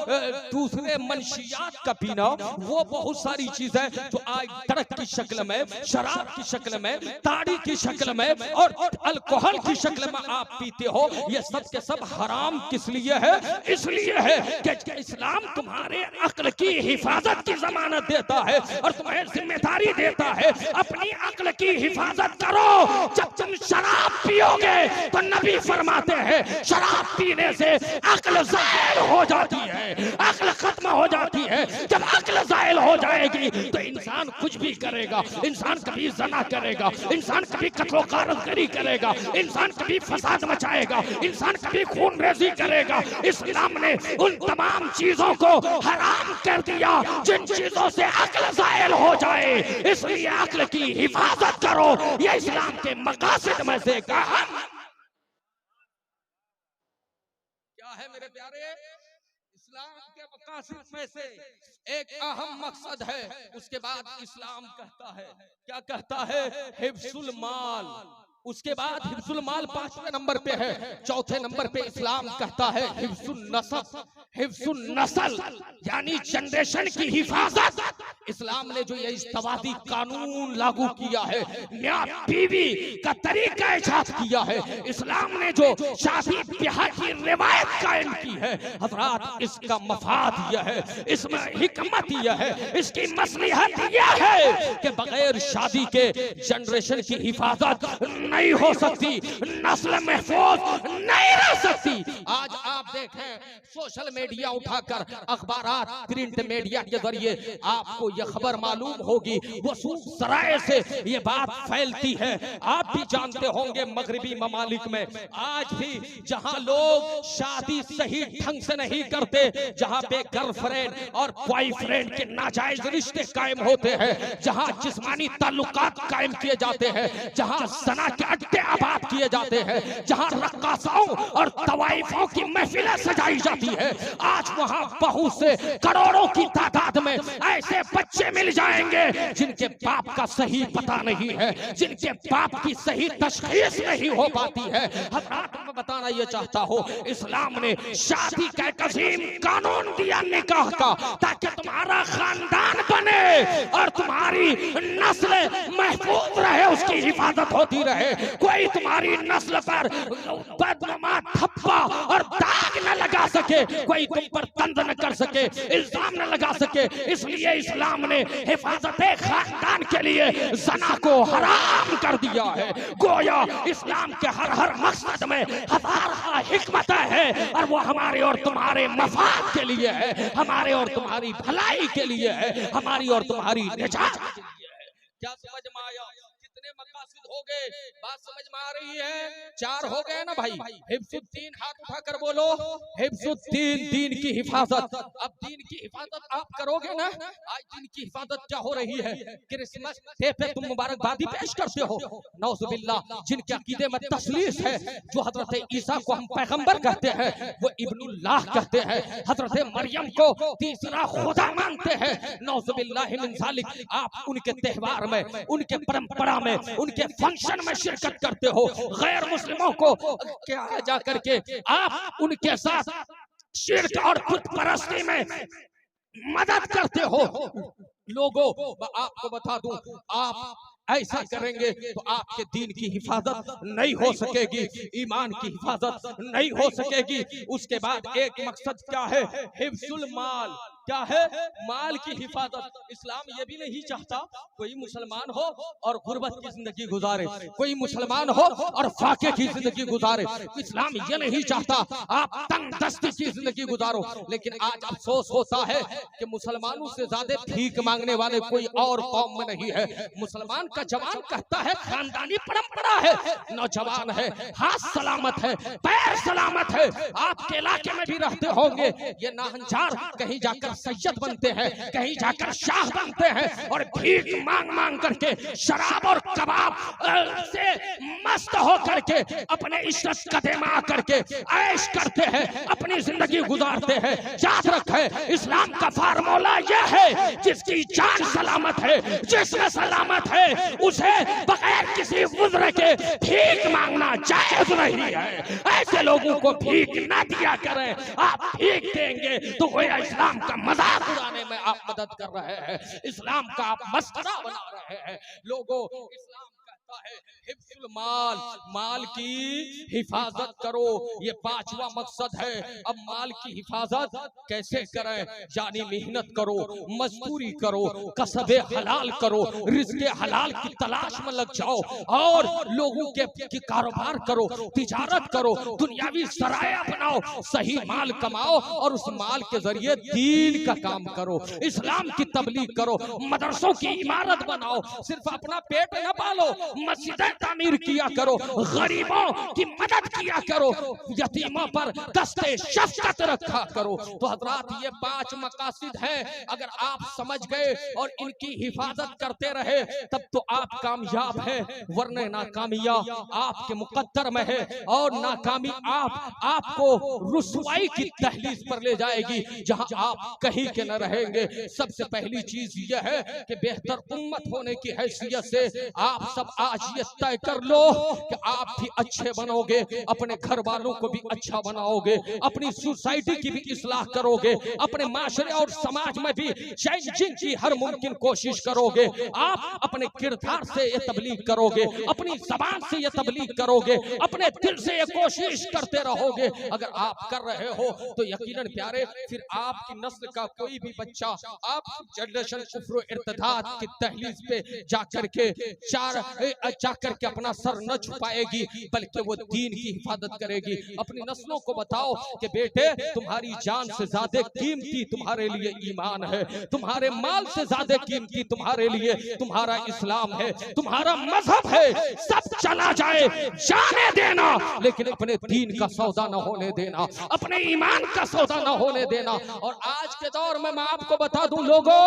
दूसरे मनशियात का पीना, वो बहुत सारी चीजें जो आज तड़क की शक्ल में, शराब की शक्ल में, ताड़ी की शक्ल में और अल्कोहल की शक्ल में आप पीते हो, ये सब के सब हराम किस लिए है? इसलिए है कि इस्लाम तुम्हारे अक्ल की हिफाजत की जमानत देता है और तुम्हें जिम्मेदारी देता है अपनी अक्ल की हिफाजत करो। जब तुम शराब पियोगे तो नबी फरमाते हैं शराब पीने से अक्ल ज़ायल हो जाती है, अक्ल खत्म हो जाती है। जब अक्ल ज़ायल हो जाएगी तो इंसान कुछ भी करेगा, इंसान कभी ज़ना करेगा, इंसान कभी कत्लो गारतगरी करेगा, इंसान कभी फसाद मचाएगा, इंसान कभी खूनरेज़ी करेगा। इस्लाम ने उन तमाम चीजों को हराम कर दिया जिन चीजों से अक्ल ज़ायल हो जाए। इसलिए अक्ल की हिफाजत करो, यह इस्लाम के मकासद में से क्या है मेरे प्यारे? इस्लाम के मकासद में से एक अहम मकसद है। उसके बाद इस्लाम कहता है, क्या कहता है? हिफ्जुल माल। उसके बाद हिफ्जुल माल 5वें नंबर पे है। चौथे नंबर पे इस्लाम कहता है हिफ्जुल नस्ल, हिफ्जुल नस्ल यानी जनरेशन की हिफाजत। इस्लाम ने जो ये इस्तवादी कानून लागू किया है, मियां बीवी का तरीका इजाद किया है, इस्लाम ने जो शादी ब्याह की रिवायत कायम की है, हज़रात इसका मफाद यह है, इसमें हिकमत यह है, इसकी मसलिहत यह है कि बगैर शादी के जनरेशन की हिफाजत नहीं हो सकती, नस्ल महफूज नहीं रह सकती। आज आप देखें सोशल मीडिया उठाकर, अखबारात, प्रिंट मीडिया के जरिए आपको यह खबर मालूम होगी, वसूल सराय से ये बात फैलती है। आप भी जानते होंगे मगरिबी ममालिक में आज भी जहां लोग शादी सही ढंग से नहीं करते, जहां पे गर्लफ्रेंड और बॉयफ्रेंड के नाजायज रिश्ते कायम होते हैं, जहां जिस्मानी ताल्लुकात कायम किए जाते हैं, जहां ज़ना के अड्डे आबाद किए जाते हैं, जहां रक्कासाओं और तवाइफों की महफिलें सजाई जाती है, आज वहां बहुत से करोड़ों की तादाद में ऐसे बच्चे मिल जाएंगे जिनके बाप का सही पता नहीं है, जिनके बाप की सही तशखीस नहीं हो पाती है। हज़रात मैं बताना ये चाहता हूँ, इस्लाम ने शादी का एक अजीम कानून दिया निकाह का, ताकि तुम्हारा खानदान बने और तुम्हारी नस्ल महफूज रहे, उसकी हिफाजत होती रहे, कोई तुम्हारी नस्ल पर बदनुमा थप्पा और दाग न लगा सके, कोई तुम पर तंज न कर सके, इल्जाम न लगा सके। इसलिए इस्लाम ने हिफाजत खानदान के लिए ज़ना को हराम कर दिया है। गोया इस्लाम के हर मकसद में हजार हिकमत है और वो हमारे और तुम्हारे मफाद के लिए है, हमारे और तुम्हारी भलाई के लिए है, हमारी और तुम्हारी निजात के लिए है। क्या समझ में आया? कितने मकासद हो गए? बात समझ में आ रही है? 4 हो गए ना भाई। हिफ्जुद्दीन, हाथ उठाकर बोलो, हिफ्जुद्दीन, दीन की हिफाजत। अब दीन की हिफाजत आप करोगे ना। आज दीन की हिफाजत क्या हो रही है, क्रिसमस डे पे तुम मुबारकबादी पेश करते हो, नौजुबिल्लाह। जिनके अकीदे में तस्लीस है, जो हजरत ईसा को हम पैगंबर कहते हैं, वो इब्नुल्लाह कहते हैं, हजरत मरियम को तीसरा खुदा मानते हैं, नौजुबिल्लाह मिन ज़ालिक। आप उनके त्योहार में, उनके परंपरा में, उनके फंक्शन में शिरकत करते हो, गैर मुस्लिमों को क्या जा करके आप उनके साथ शिर्क और खुद परस्ती में मदद करते हो। लोगों, आपको बता दूं, आप ऐसा करेंगे तो आपके दीन की हिफाजत नहीं हो सकेगी, ईमान की हिफाजत नहीं हो सकेगी। उसके बाद एक मकसद क्या है, हिफ्जुल माल। क्या है, माल की हिफाजत। इस्लाम ये भी नहीं चाहता कोई मुसलमान हो और गुर्बत की जिंदगी गुजारे, कोई मुसलमान हो और फाके की जिंदगी गुजारे। इस्लाम ये नहीं चाहता आप तंगदस्ती की जिंदगी गुजारो। लेकिन आज अफसोस होता है कि मुसलमानों से ज्यादा भीख मांगने वाले कोई और कौम में नहीं है। मुसलमान का जवान कहता है खानदानी परंपरा है, नौजवान है, हाथ सलामत है, पैर सलामत है। आपके इलाके में भी रहते होंगे ये नाहंजार, कहीं जाकर सैयद बनते हैं, कहीं जाकर शाह बनते हैं और भीख मांग मांग करके शराब और कबाब से मस्त हो करके अपने इज्जत कदमा करके ऐश करते हैं, अपनी जिंदगी गुजारते हैं। याद रखे, इस्लाम का फार्मूला यह है, जिसकी जान सलामत है, जिसमें सलामत है, उसे बगैर किसी उज़्र के भीख मांगना जायज नहीं है। ऐसे लोगों को भीख ना दिया करें। आप भीख देंगे तो गोया इस्लाम का मजाक उड़ाने में आप मदद कर रहे हैं, इस्लाम का आप मस्करा बना रहे हैं। लोगों, इस्लाम कहता है हिफ्जुल माल, माल की हिफाजत करो, ये पांचवा मकसद है। अब माल की हिफाजत कैसे करें, यानी मेहनत करो, मजदूरी करो, कसबे हलाल करो, रिज़्क़े हलाल की तलाश में लग जाओ और लोगों के कारोबार करो, तिजारत करो, दुनियावी सराया बनाओ, सही माल कमाओ और उस माल के जरिए दीन का काम करो, इस्लाम की तबलीग करो, मदरसों की इमारत बनाओ। सिर्फ अपना पेट न पालो, मस्जिदें तामीर किया करो, गरीबों की मदद किया करो, यतीमों पर दस्ते शफ़क़त रखा करो। तो हज़रात, ये 5 मकासद हैं। अगर आप समझ गए और इनकी हिफाजत करते रहे तब तो आप कामयाब हैं, वरना नाकामिया आपके मुकद्दर में है और नाकामी आपको रुसवाई की दहलीज पर ले जाएगी, जहां आप कहीं के न रहेंगे। सबसे पहली चीज यह है कि बेहतर उम्मत होने की हैसियत से आप सब आज ये तय कर लो कि आप भी अच्छे बनोगे, अपने घर वालों को भी अच्छा बनाओगे, अपनी सोसाइटी की भी इस्लाह करोगे, अपने माशरे और समाज में भी चेंजिंग की हर मुमकिन कोशिश करोगे। आप अपने किरदार से ये तबलीग करोगे, अपनी जबान से ये तबलीग करोगे, अपने दिल से ये कोशिश करते रहोगे। अगर आप कर रहे हो तो यकीनन प्यारे, फिर आपकी नस्ल का कोई भी बच्चा आप जनरेशन कुफ्र इर्तिदाद की दहलीज पे जाकर के अपना सर न छुपाएगी, बल्कि वो दीन की हिफाजत करेगी। अपनी नस्लों को बताओ कि बेटे, तुम्हारी जान से ज्यादा कीमती तुम्हारे लिए ईमान है, तुम्हारे माल से ज्यादा कीमती तुम्हारे लिए तुम्हारा इस्लाम है, तुम्हारा मजहब है। सब चला जाए, जाने देना, लेकिन अपने दीन का सौदा न होने देना, अपने ईमान का सौदा न होने देना। और आज के दौर में मैं आपको बता दूं लोगों,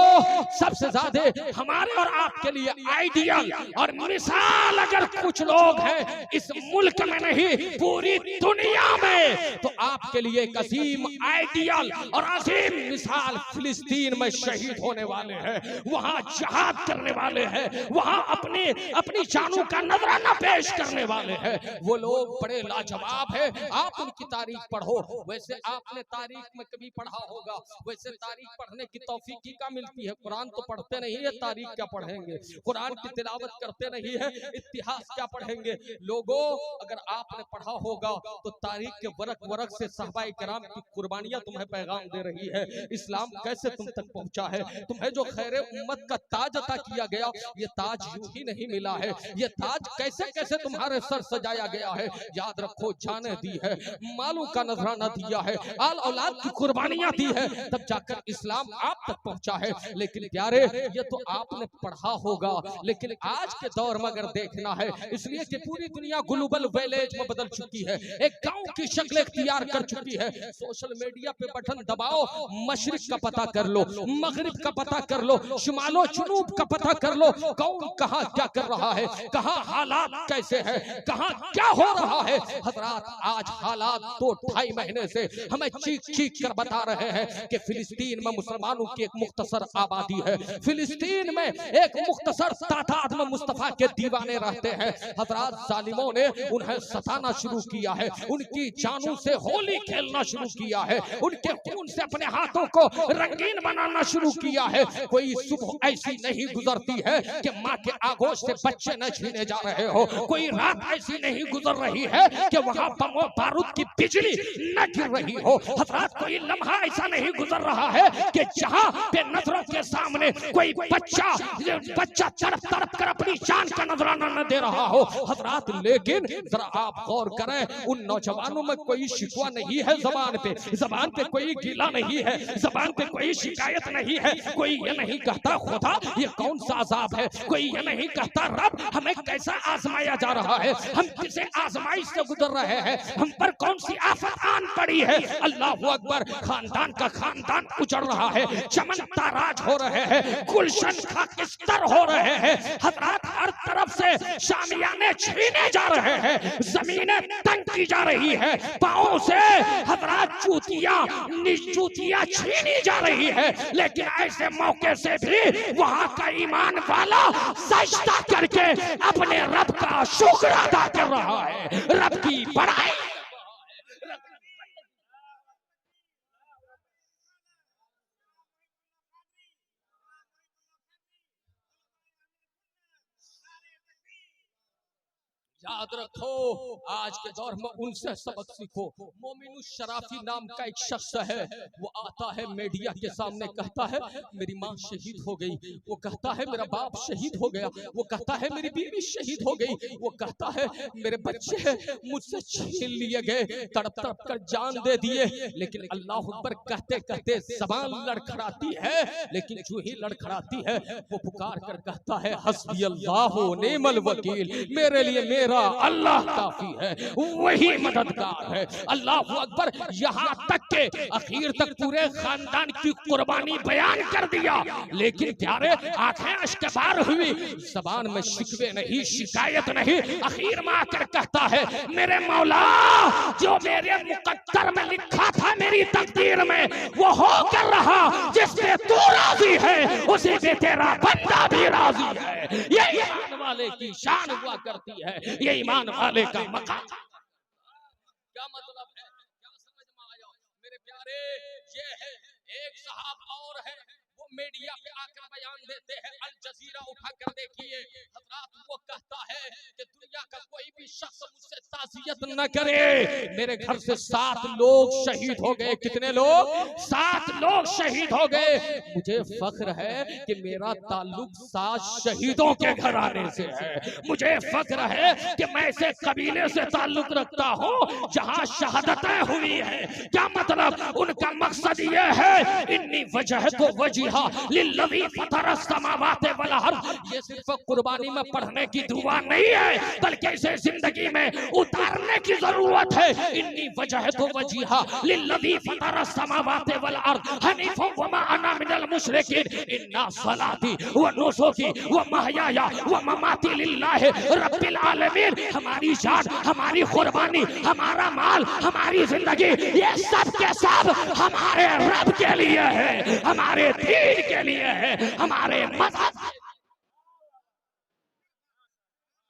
सबसे ज्यादा हमारे और आपके लिए आइडियल और मिसाल अगर कुछ लोग हैं इस मुल्क में नहीं पूरी दुनिया में, तो आपके लिए एक अजीम आइडियल और अजीम मिसाल फिलिस्तीन में शहीद होने वाले हैं, वहां जिहाद करने वाले हैं, वहां अपनी जानों का नजराना पेश करने वाले हैं। वो लोग बड़े लाजवाब हैं। आप उनकी तारीख पढ़ो। वैसे आपने तारीख में कभी पढ़ा होगा, वैसे तारीख पढ़ने की तौफीक का मिलती है। कुरान तो पढ़ते नहीं है, तारीख क्या पढ़ेंगे? कुरान की तिलावत करते नहीं है, इतिहास क्या पढ़ेंगे? लोगों, अगर आपने पढ़ा होगा तो तारीख के वरक से सहाबाए किराम की कुर्बानियां तुम्हें पैगाम दे रही है। इस्लाम कैसे तुम तक पहुंचा है, तुम्हें जो खैर उम्मत का ताज अता किया गया, ये ताज यूं ही नहीं मिला है। ये ताज कैसे कैसे तुम्हारे सर सजाया गया है। याद रखो, जाने दी है, मालों का नजराना दिया है, आल औलाद की कुर्बानियां दी है, तब जाकर इस्लाम आप तक पहुंचा है। लेकिन प्यारे, ये तो आपने पढ़ा होगा, लेकिन आज के दौर में अगर देखना है, इसलिए कि पूरी दुनिया ग्लोबल विलेज में बदल चुकी है, एक गांव की शक्ल इख्तियार कर चुकी है। सोशल मीडिया पे बटन दबाओ, मशरिक का पता कर लो, मगरिब का पता कर लो, शुमालो जुनूब का पता कर लो, कौन कहां क्या कर रहा है, कहां हालात कैसे हैं, कहां क्या हो रहा है। हजरात, आज हालात 2-2.5 महीने से हमें चीख चीख कर बता रहे हैं कि फिलिस्तीन में मुसलमानों की एक मुख्तसर आबादी है, फिलिस्तीन में एक मुख्तसर तादाद में मुस्तफा के दीवाने रहते हैं। हजरात, जालिमों ने उन्हें सताना शुरू किया है, उनकी जानों से होली खेलना शुरू किया है, उनके खून से अपने हाथों को रंगीन बनाना शुरू किया है। कोई सुबह ऐसी नहीं गुजरती है कि माँ के आगोश से बच्चे न छीने जा रहे हो, कोई रात ऐसी नहीं गुजर रही है कि वहां बमों बारूद की बिजली न गिर रही हो। हजरात, कोई लम्हा ऐसा नहीं गुजर रहा है कि जहां पे नजरों के सामने कोई बच्चा तड़प तड़प कर अपनी जान का नजराना न दे रहा हो। हजरात, लेकिन जरा आप गौर करें, उन नौजवानों में कोई शिकवा नहीं है, जबान पे कोई गिला नहीं है, जबान पे कोई शिकायत नहीं है। कोई ये नहीं कहता खुदा ये कौन सा अजाब है, कोई ये नहीं कहता रब हमें कैसा आजमाया जा रहा है, हम किसे आजमाइश से गुजर रहे हैं, हम पर कौन सी आफत आन पड़ी है। अल्लाह अकबर, खानदान का खानदान उजड़ रहा है, चमन ताराज हो रहे हैं, गुलशन खाकिस्तर हो रहे हैं। हजरात, हर तरफ से शामियाने छीने जा रहे हैं, जमीनें तंग की जा रही है, पांवों से हजरात जूतियां छीनी जा रही है। लेकिन ऐसे मौके से भी वहां का ईमान वाला सजदा करके अपने रब का शुक्र अदा कर रहा है, रब की बड़ाई। याद रखो, आज के दौर में उनसे सबक सीखो। मोमिनुस शराफी नाम का एक शख्स है, वो आता है मीडिया के सामने, कहता है मेरी माँ शहीद हो गई, वो कहता है मेरा बाप शहीद हो गया, वो कहता है मेरी बीवी शहीद हो गई, वो कहता है मेरे बच्चे मुझसे छीन लिए गए, तड़प तड़प कर जान दे दिए। लेकिन अल्लाह अकबर कहते कहते ज़बान लड़खड़ाती है, लेकिन जो ही लड़खड़ाती है वो पुकार कर कहता है हस्बी अल्लाह व निअमल वकील, मेरे लिए मेरा अल्लाह काफी है, वही मददगार है। अल्लाह अकबर, यहाँ तक के आखिर तक पूरे खानदान की कुर्बानी बयान कर दिया। लेकिन प्यारे, आंखें अश्कबार हुई, जबान में शिकवे नहीं, शिकायत नहीं। आखिर में आकर कहता है मेरे मौला, जो मेरे मुकद्दर में लिखा था मेरी तकदीर में वो हो कर रहा, जिसमें तू राजी है उसी पे तेरा बंदा भी राजी है। ये ईमान वाले की शान हुआ करती है, ये ईमान वाले का मकाम। क्या मतलब है, क्या समझ में आया मेरे प्यारे? ये है एक साहब और है, वो मीडिया पे आकर बयान देते हैं, अल जजीरा उठा कर देखिए हजरात, वो कहता है कि दुनिया का कोई भी शख्स मुझसे ताज़ियत न करे, मेरे घर से 7 लोग शहीद हो गए। कितने लोग? 7 लोग शहीद हो गए। मुझे फख्र है कि मेरा ताल्लुक 7 शहीदों के घराने से है, मुझे फख्र है कि मैं ऐसे कबीले से ताल्लुक रखता हूँ जहाँ शहादतें हुई है। क्या मतलब? उनका मकसद ये है, इन्नी वजह तो वजीहा लिल्लज़ी फतरस समावात वल अर्ज़। ये सिर्फ कुर्बानी में पढ़ने की दुआ नहीं है, बल्कि इसे जिंदगी में उतारने की जरूरत है। इन्नी वजह तो वजीहा लिल्लज़ी फतरस समावात वल अर्ज़ हनीफा व मा अना मिनल मुशरिकीन। इन्ना सलाती व नुसुकी व महयाया व ममाती लिल्लाहि रब्बिल आलमीन। हमारी जान, हमारी कुर्बानी, हमारा माल, हमारी जिंदगी, ये सब के सब हमारे रब के लिए है, हमारे दीन के लिए है, हमारे मजहब।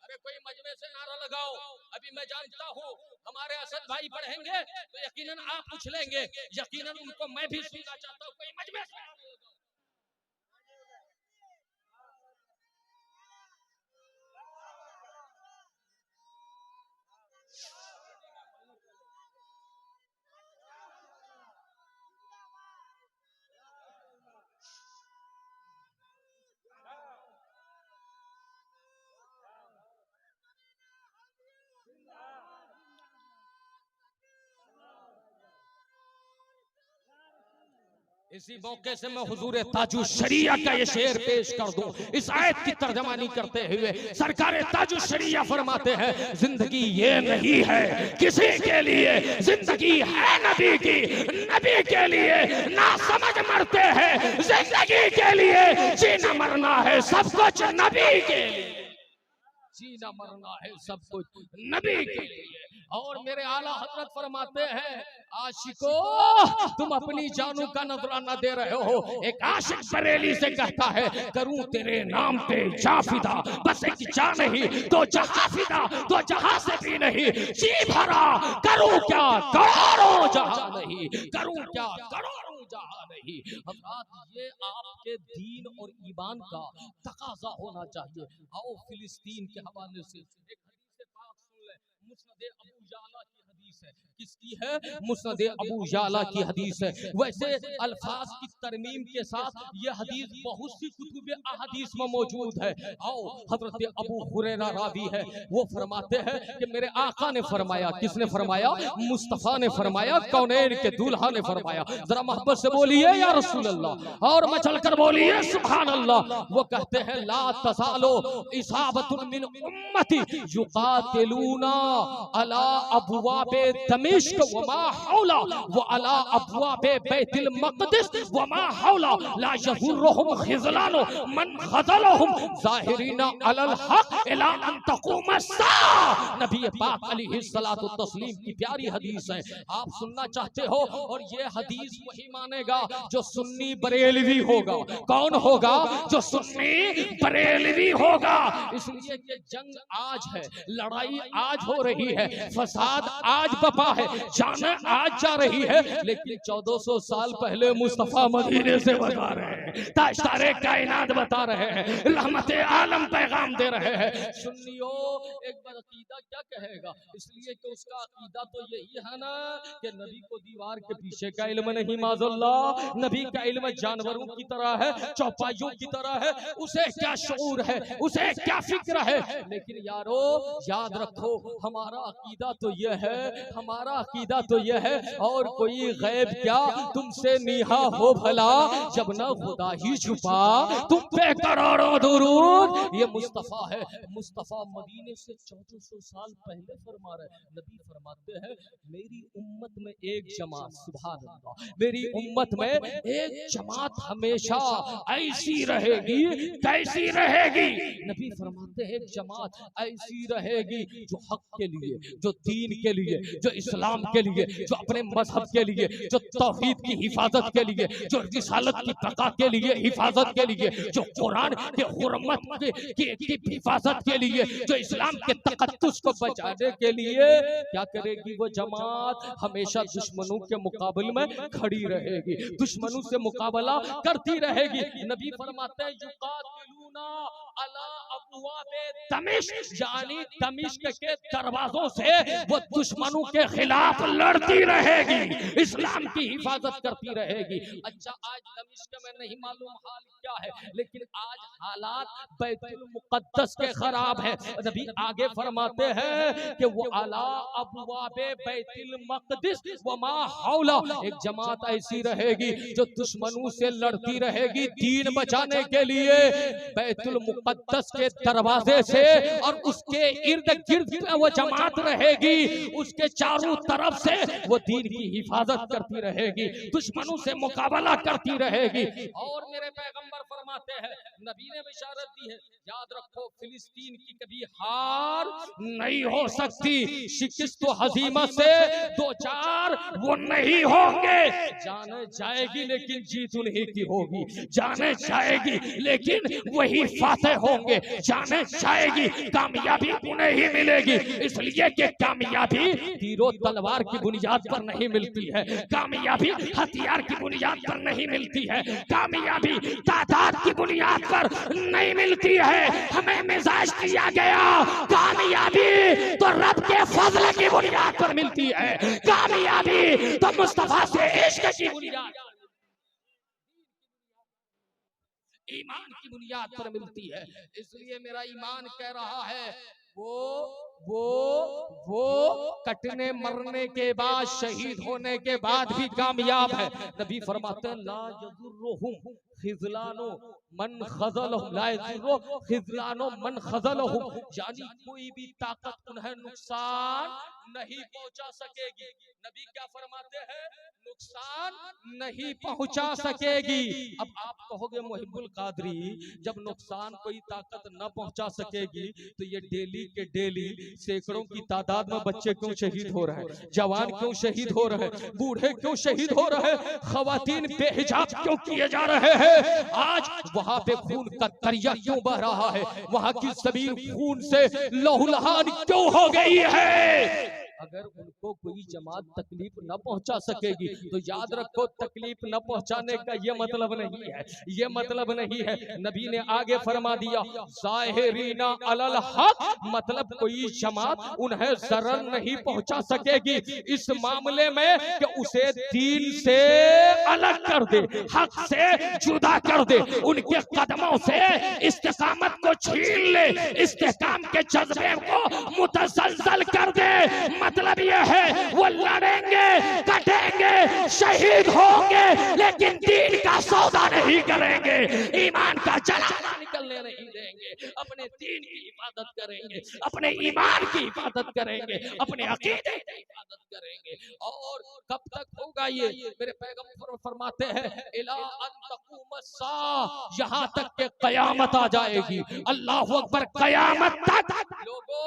अरे कोई मजमे से नारा लगाओ। अभी मैं जानता हूँ हमारे असद भाई पढ़ेंगे तो यकीनन आप पूछ लेंगे, यकीनन उनको मैं भी सुनना चाहता हूँ। कोई मजमे से इसी मौके से मैं हुजूर ताजुश शरिया का ये शेर पेश कर दूं। इस आयत की तर्जमानी करते हुए सरकार ताजुश शरिया फरमाते हैं, जिंदगी ये नहीं है किसी के लिए, जिंदगी है नबी की, नबी के लिए ना समझ मरते हैं, जिंदगी के लिए जीना मरना है सब कुछ नबी के लिए, जीना मरना है सब कुछ नबी के लिए। और मेरे आला हजरत फरमाते हैं, आशिको तुम अपनी जानों का नजराना दे रहे हो। एक आशिक बरेली से कहता है, करूं तेरे नाम पे जाफिदा, बस एक जा नहीं तो जहां फिदा, तो जहां से भी नहीं जी भरा, करूं क्या करोड़ों जहां नहीं, करूं क्या करोड़ों जहां नहीं। हज़रात ये आपके दीन और ईमान का तकाजा होना चाहिए। आओ फिलिस्तीन के हवाले से एक हदीस पाक सुन ले। मुस्नद अबू याला की हदीस है। किसकी है? मुस्नद अबू याला की हदीस है। वैसे अल्फाज की तरमीम के साथ ये हदीस बहुत सी कुतुब अहदीस में मौजूद है। आओ हजरत अबू हुरैरा रावी है, वो फरमाते हैं कि मेरे आका ने फरमाया, किसने फरमाया? मुस्तफा ने फरमाया, कौनैन के दूल्हा ने फरमाया। जरा मोहब्बत से बोलिए या रसूल अल्लाह, और मचल कर बोलिए सुभान अल्लाह। वो कहते हैं, ला तज़ालो इसाबतुन मिन उम्मती युकातिलूना अला अबवाबे दमिश्क व मा हौला व अला अबवाबे बैतुल मक़दिस व मा हौला ला यहुर्रुहुम खिज़लानु मन खज़लहुम ज़ाहिरीना अलल हक़ इला अन तक़ूम अस्सा। नबी पाक अलैहिस्सलातु तस्लीम की प्यारी हदीस है, आप सुनना चाहते हो? और ये हदीस वही मानेगा जो सुन्नी बरेलवी होगा। कौन होगा? जो सुन्नी बरेलवी होगा। इसलिए कि जंग आज है, लड़ाई आज हो रही है, फसाद आज बपा है, जान आज जा रही है, लेकिन 1400 साल पहले मुस्तफा मदीने से बता रहे हैं, ताजदारे कायनात बता रहे हैं, रहमत आलम पैगाम दे रहे हैं। सुन्नियों, एक बार अकीदा क्या कहेगा? इसलिए कि उसका अकीदा तो यही है ना कि नबी को दीवार के पीछे का इल्म नहीं, माज़अल्लाह, नबी का इल्म जानवरों की तरह है, चौपाइयों की तरह है। उसे क्या शऊर है, उसे क्या फिक्र है। लेकिन यारो याद रखो, हमारा अकीदा तो यह है, हमारा अकीदा तो यह है, और कोई गैब क्या तुमसे नीहा हो भला, जब ना खुदा ही छुपा तुम पे करोड़ों दुरूद। ये मुस्तफा है, मुस्तफा मदीने से 1400 साल पहले फरमा रहे। नबी फरमाते हैं, मेरी उम्मत में एक जमात, सुभान अल्लाह, मेरी उम्मत में एक जमात हमेशा ऐसी रहेगी, कैसी रहेगी? नबी फरमाते हैं, एक जमात ऐसी रहेगी जो हक के लिए, जो दीन के लिए, जो इस्लाम के लिए, जो अपने मजहब के लिए, जो तौहीद की हिफाजत के लिए, जो रिसालत की बका के लिए, हिफाजत के लिए, जो कुरान के हुर्मत की हिफाजत के लिए, जो इस्लाम के तकद्दुस को बचाने के लिए क्या करेगी? वो जमात हमेशा दुश्मनों के मुकाबले में खड़ी रहेगी, दुश्मनों से मुकाबला करती रहेगी। नबी फरमाते हैं, युकातिलूना अला अबवाबे दमिश्क, यानी दमिश्क के दरवाजों से वो दुश्मनों के खिलाफ लड़ती रहेगी, इस्लाम की हिफाजत करती रहेगी। अच्छा, आज दमिश्क में नहीं मालूम हाल क्या है, लेकिन आज हालात बैतुल मुक़द्दस के खराब है। नबी आगे फरमाते हैं कि वो अला अबवाबे बैतुल मक़दिस व मा हौला, एक जमात ऐसी रहेगी जो दुश्मनों से लड़ती रहेगी दीन बचाने के लिए, बैतुल मुक़द्दस के दरवाजे से, और उसके इर्द गिर्द वो जमात रहेगी, उसके चारों तरफ से वो दीन की हिफाजत करती रहेगी, दुश्मनों से मुकाबला करती रहेगी। और मेरे पैगंबर फरमाते हैं, नबी ने बिशारत दी है, याद रखो, फिलिस्तीन की कभी हार नहीं हो सकती, शिकस्त व हजीमत से दो चार वो नहीं होंगे। जाने जाएगी लेकिन जीत उन्हीं की होगी, जाने जाएगी लेकिन वही फातेह होंगे, जाने जाएगी कामयाबी उन्हें ही मिलेगी। इसलिए कि कामयाबी तीरों तलवार की बुनियाद पर नहीं मिलती है, कामयाबी हथियार की बुनियाद पर नहीं मिलती है, कामयाबी तादाद की बुनियाद पर नहीं मिलती है। हमें मिजाज दिया गया, कामयाबी तो रब के फजल की बुनियाद पर मिलती है, कामयाबी तो मुस्तफा से इश्क की बुनियाद, ईमान की बुनियाद पर मिलती है। इसलिए मेरा ईमान कह रहा है, वो वो कटने मरने के बाद, शहीद होने के बाद भी कामयाब है। नबी फरमाते हैं ला यजुर्रुहुम खिज़लानो मन खज़लहुम, ला यजुर्रु खिज़लानो मन खज़लहुम, यानी कोई भी ताकत उन्हें नुकसान नहीं पहुंचा सकेगी। नबी क्या फरमाते हैं? नुकसान नहीं पहुंचा सकेगी। अब आप कहोगे मुहिब्बुल कादरी, जब नुकसान कोई ताकत न पहुंचा सकेगी तो ये डेली के डेली सैकड़ों की तादाद में बच्चे क्यों शहीद हो रहे हैं, जवान क्यों शहीद हो रहे हैं, बूढ़े क्यों शहीद हो रहे हैं, खवातीन बेहिजाब क्यों किए जा रहे हैं? आज वहां पे खून का दरिया क्यों बह रहा है, वहां की जमीन खून से लहूलुहान क्यों हो गई है? अगर उनको कोई जमात तकलीफ न पहुंचा सकेगी तो याद रखो, तकलीफ न पहुंचाने का ये मतलब नहीं है, ये मतलब नहीं है। नबी ने आगे फरमा दिया ज़ाहिरीना अलल हक, मतलब कोई जमात उन्हें जरर नहीं पहुंचा सकेगी इस मामले में कि उसे दीन से अलग कर दे, हक से जुदा कर दे, उनके कदमों से इस्तिकामत को छीन ले, इस्तिकाम के जज्बे को मुतसलसल कर दे। मतलब यह है वो लड़ेंगे, कटेंगे, शहीद होंगे, लेकिन दीन का सौदा नहीं करेंगे, ईमान का जनाजा निकलने नहीं देंगे, अपने दीन की हिफाजत करेंगे, अपने ईमान की हिफाजत करेंगे, अपने अकीदे की हिफाजत करेंगे। और कब तक होगा ये? मेरे पैगंबर फरमाते हैं इला अन तक़ूम अस्सा, यहाँ तक के कयामत आ जाएगी। अल्लाहु अकबर, कयामत तक। लोगों,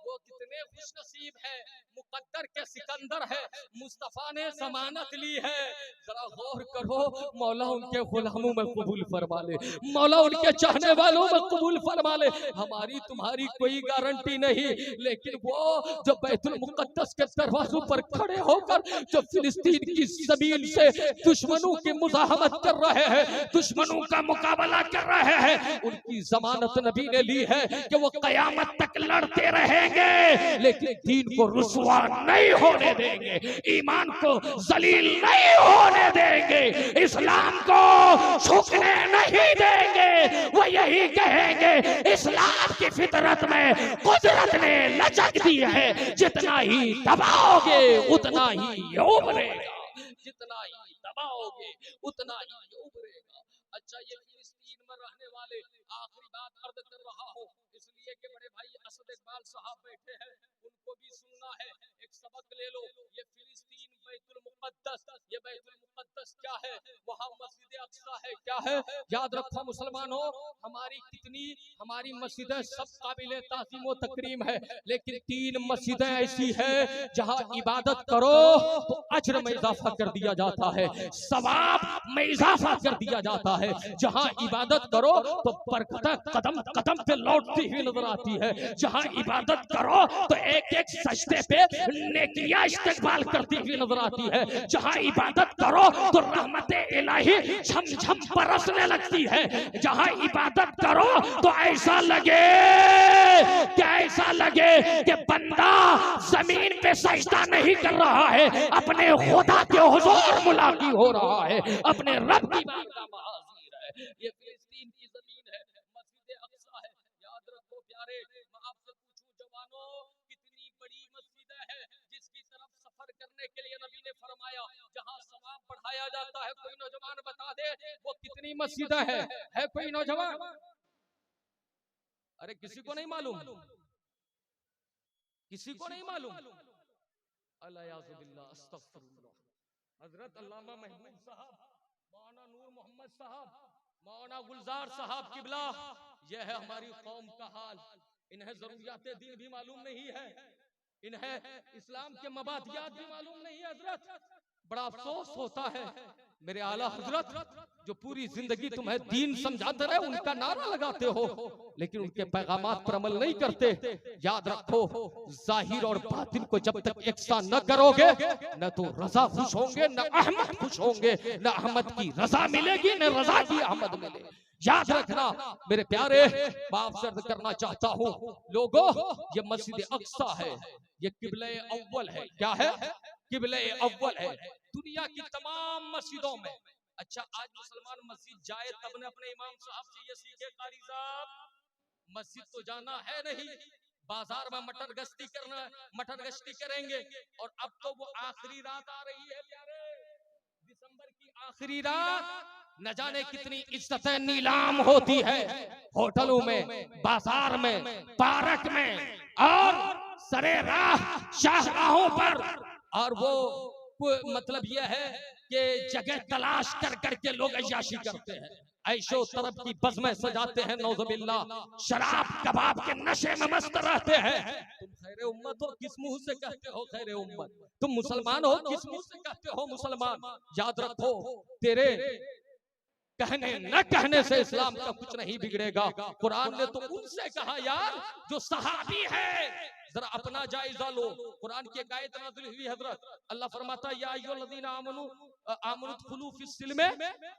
वो कितने खुशनसीब है, मुकद्दर के सिकंदर है, मुस्तफा ने जमानत ली है। जरा गौर करो, मौला उनके गुलामों में कबूल फरमा ले, मौला उनके चाहने वालों में कबूल फरमा ले। हमारी तुम्हारी कोई गारंटी नहीं, लेकिन वो जो बैतुल मुकद्दस के दरवाजों पर खड़े होकर जो फिलिस्तीन की जमीन से दुश्मनों की मुजाहमत कर रहे हैं, दुश्मनों का मुकाबला कर रहे हैं, उनकी जमानत नबी ने ली है कि वो कयामत तक लड़ते रहेंगे, लेकिन दीन को रुसवा नहीं होने देंगे, ईमान को जलील नहीं होने देंगे, इस्लाम को झुकने नहीं देंगे। वो यही कहेंगे इस्लाम की फितरत में कुदरत ने लचक दी है, जितना ही दबाओगे उतना ही उभरेगा, जितना ही दबाओगे उतना ही उभरेगा। अच्छा, ये फिलिस्तीन में रहने वाले, आखिरी बात अर्ज कर रहा हूँ इसलिए कि बड़े भाई असद इकबाल साहब बैठे हैं, उनको भी सुनना है, एक सबक ले लो। ये फिलिस्तीन बैतुल मुकद्दस, ये बैतुल मुकद्दस क्या है, वहाँ मस्जिद अक्सा है, क्या है? याद रखो मुसलमानों, हमारी मस्जिदें सब काबिले ताज़ीम व तकरीम है, लेकिन 3 मस्जिदें ऐसी है जहाँ इबादत करो तो अजर में इजाफा कर दिया जाता है, सवाब में इजाफा कर दिया जाता है। जहाँ इबादत करो तो बरकतें कदम कदम पे लौटती हुई नजर आती है, जहाँ इबादत करो तो एक एक सजदे पे नेकियां इस्तेमाल करती हुई नजर आती है, जहाँ इबादत करो तो रहमत इलाही झमझम बरसने लगती है, जहाँ इबादत करो तो ऐसा लगे कि बंदा जमीन पे सजदा नहीं कर रहा है, अपने खुदा के हुजूर मुलाकी हो रहा है, अपने रब की बारगाह में हाजिर है। ये फिलिस्तीन की जमीन है, मस्जिद अक्सा है। याद रखो प्यारे, मैं आपसे पूछूं जवानों, कितनी बड़ी मस्जिद है जिसकी तरफ सफर करने के लिए नबी ने फरमाया जहां सवाब बढ़ाया जाता है। कोई नौजवान बता दे वो कितनी मस्जिद है कोई नौजवान? अरे किसी को नहीं मालूम, किसी को नहीं मालूम। अल्लाह अस्तगफिरुल्लाह। हजरत अल्लामा महमूद साहब, मौलाना नूर मोहम्मद साहब, मौलाना गुलजार साहब किबला, यह है हमारी कौम का हाल। इन्हें जरूरियात दीन भी मालूम नहीं है, इन्हें इस्लाम के मबादियात भी मालूम नहीं है। हजरत, बड़ा अफसोस होता है मेरे आला हजरत, जो पूरी जिंदगी तुम्हें दीन समझाते रहे, उनका नारा लगाते हो, लेकिन उनके पैगामात पर अमल नहीं करते। याद रखो, जाहिर और बातिन को जब तक एकसा न करोगे, न तो रजा खुश होंगे, न अहमद खुश होंगे, न अहमद की रजा मिलेगी, न रजा की अहमद मिलेगी। याद रखना मेरे प्यारे, मैं आपसे अर्ज करना चाहता हूँ लोगों, ये मस्जिद अक्सा है, ये किबले अव्वल है। क्या है? किबले अव्वल है दुनिया की तमाम मस्जिदों में। अच्छा, आज मुसलमान मस्जिद जाए तब ने अपने इमाम साहब से ये सीखे, कारी साहब मस्जिद तो जाना है नहीं, बाजार में मटर गश्ती करेंगे। और अब तो वो आखिरी रात आ रही है प्यारे, दिसंबर की आखिरी रात। न जाने कितनी इज्जतें नीलाम होती है होटलों में, बाजार में, पार्क में और सरे राह शाहराहों पर। और वो मतलब यह है कि जगह तलाश कर करके लोग अय्याशी करते हैं, ऐशो तरफ की बज़्में सजाते हैं, नौज़ुबिल्लाह, शराब कबाब के नशे में मस्त रहते हैं। तुम खैरे उम्मत हो, किस मुंह से कहते हो खैरे उम्मत? तुम मुसलमान हो, किस मुंह से कहते हो मुसलमान? याद रखो, तेरे कहने न कहने से इस्लाम का कुछ नहीं बिगड़ेगा। कुरान ने तो उनसे कहा यार जो सहाबी है, जरा अपना जायजा लो। कुरान की एक आयत नाज़िल हुई हजरत, अल्लाह फरमाता है या अय्युहल्लज़ीना आमनू उदखुलू फिस्सिल्म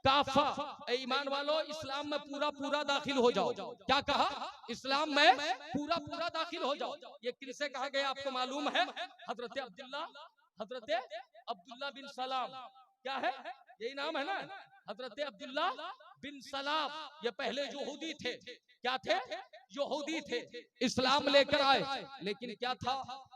काफा, ईमान वालो इस्लाम में पूरा पूरा दाखिल हो जाओ। क्या कहा? इस्लाम में पूरा पूरा दाखिल हो जाओ। ये किससे कहा गया आपको मालूम है? हजरत अब्दुल्ला बिन सलाम, क्या है यही नाम है ना, हजरत अब्दुल्ला बिन सलाम। ये पहले यहूदी थे, क्या थे? यहूदी थे, इस्लाम लेकर आए, लेकिन क्या था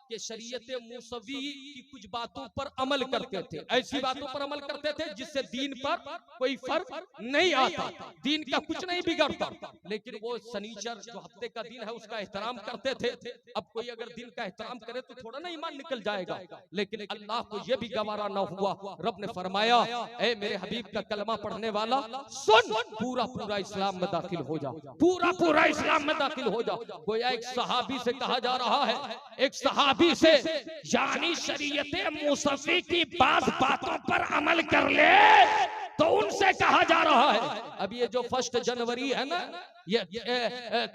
कि शरीयत मूसवी की कुछ बातों पर अमल करते थे, ऐसी बातों पर अमल करते थे जिससे दीन पर कोई फर्क नहीं आता, दीन का कुछ नहीं बिगड़ता। लेकिन वो शनीचर जो हफ्ते का दिन है उसका एहतराम करते थे। अब कोई अगर दिन का एहतराम करे तो थोड़ा ना ईमान निकल जाएगा, लेकिन अल्लाह को यह भी गवारा न हुआ। रब ने फरमाया ए मेरे हबीब का कलमा पढ़ने वाला सुन, पूरा पूरा इस्लाम में दाखिल हो जाओ, पूरा पूरा इस्लाम में दाखिल हो जाओ। गोया एक सहाबी से कहा जा रहा है, एक सहाबी से, यानी शरीयत मूसवी की बात बातों पर अमल कर ले तो उनसे कहा जा रहा है। अब ये जो 1 जनवरी है ना, ये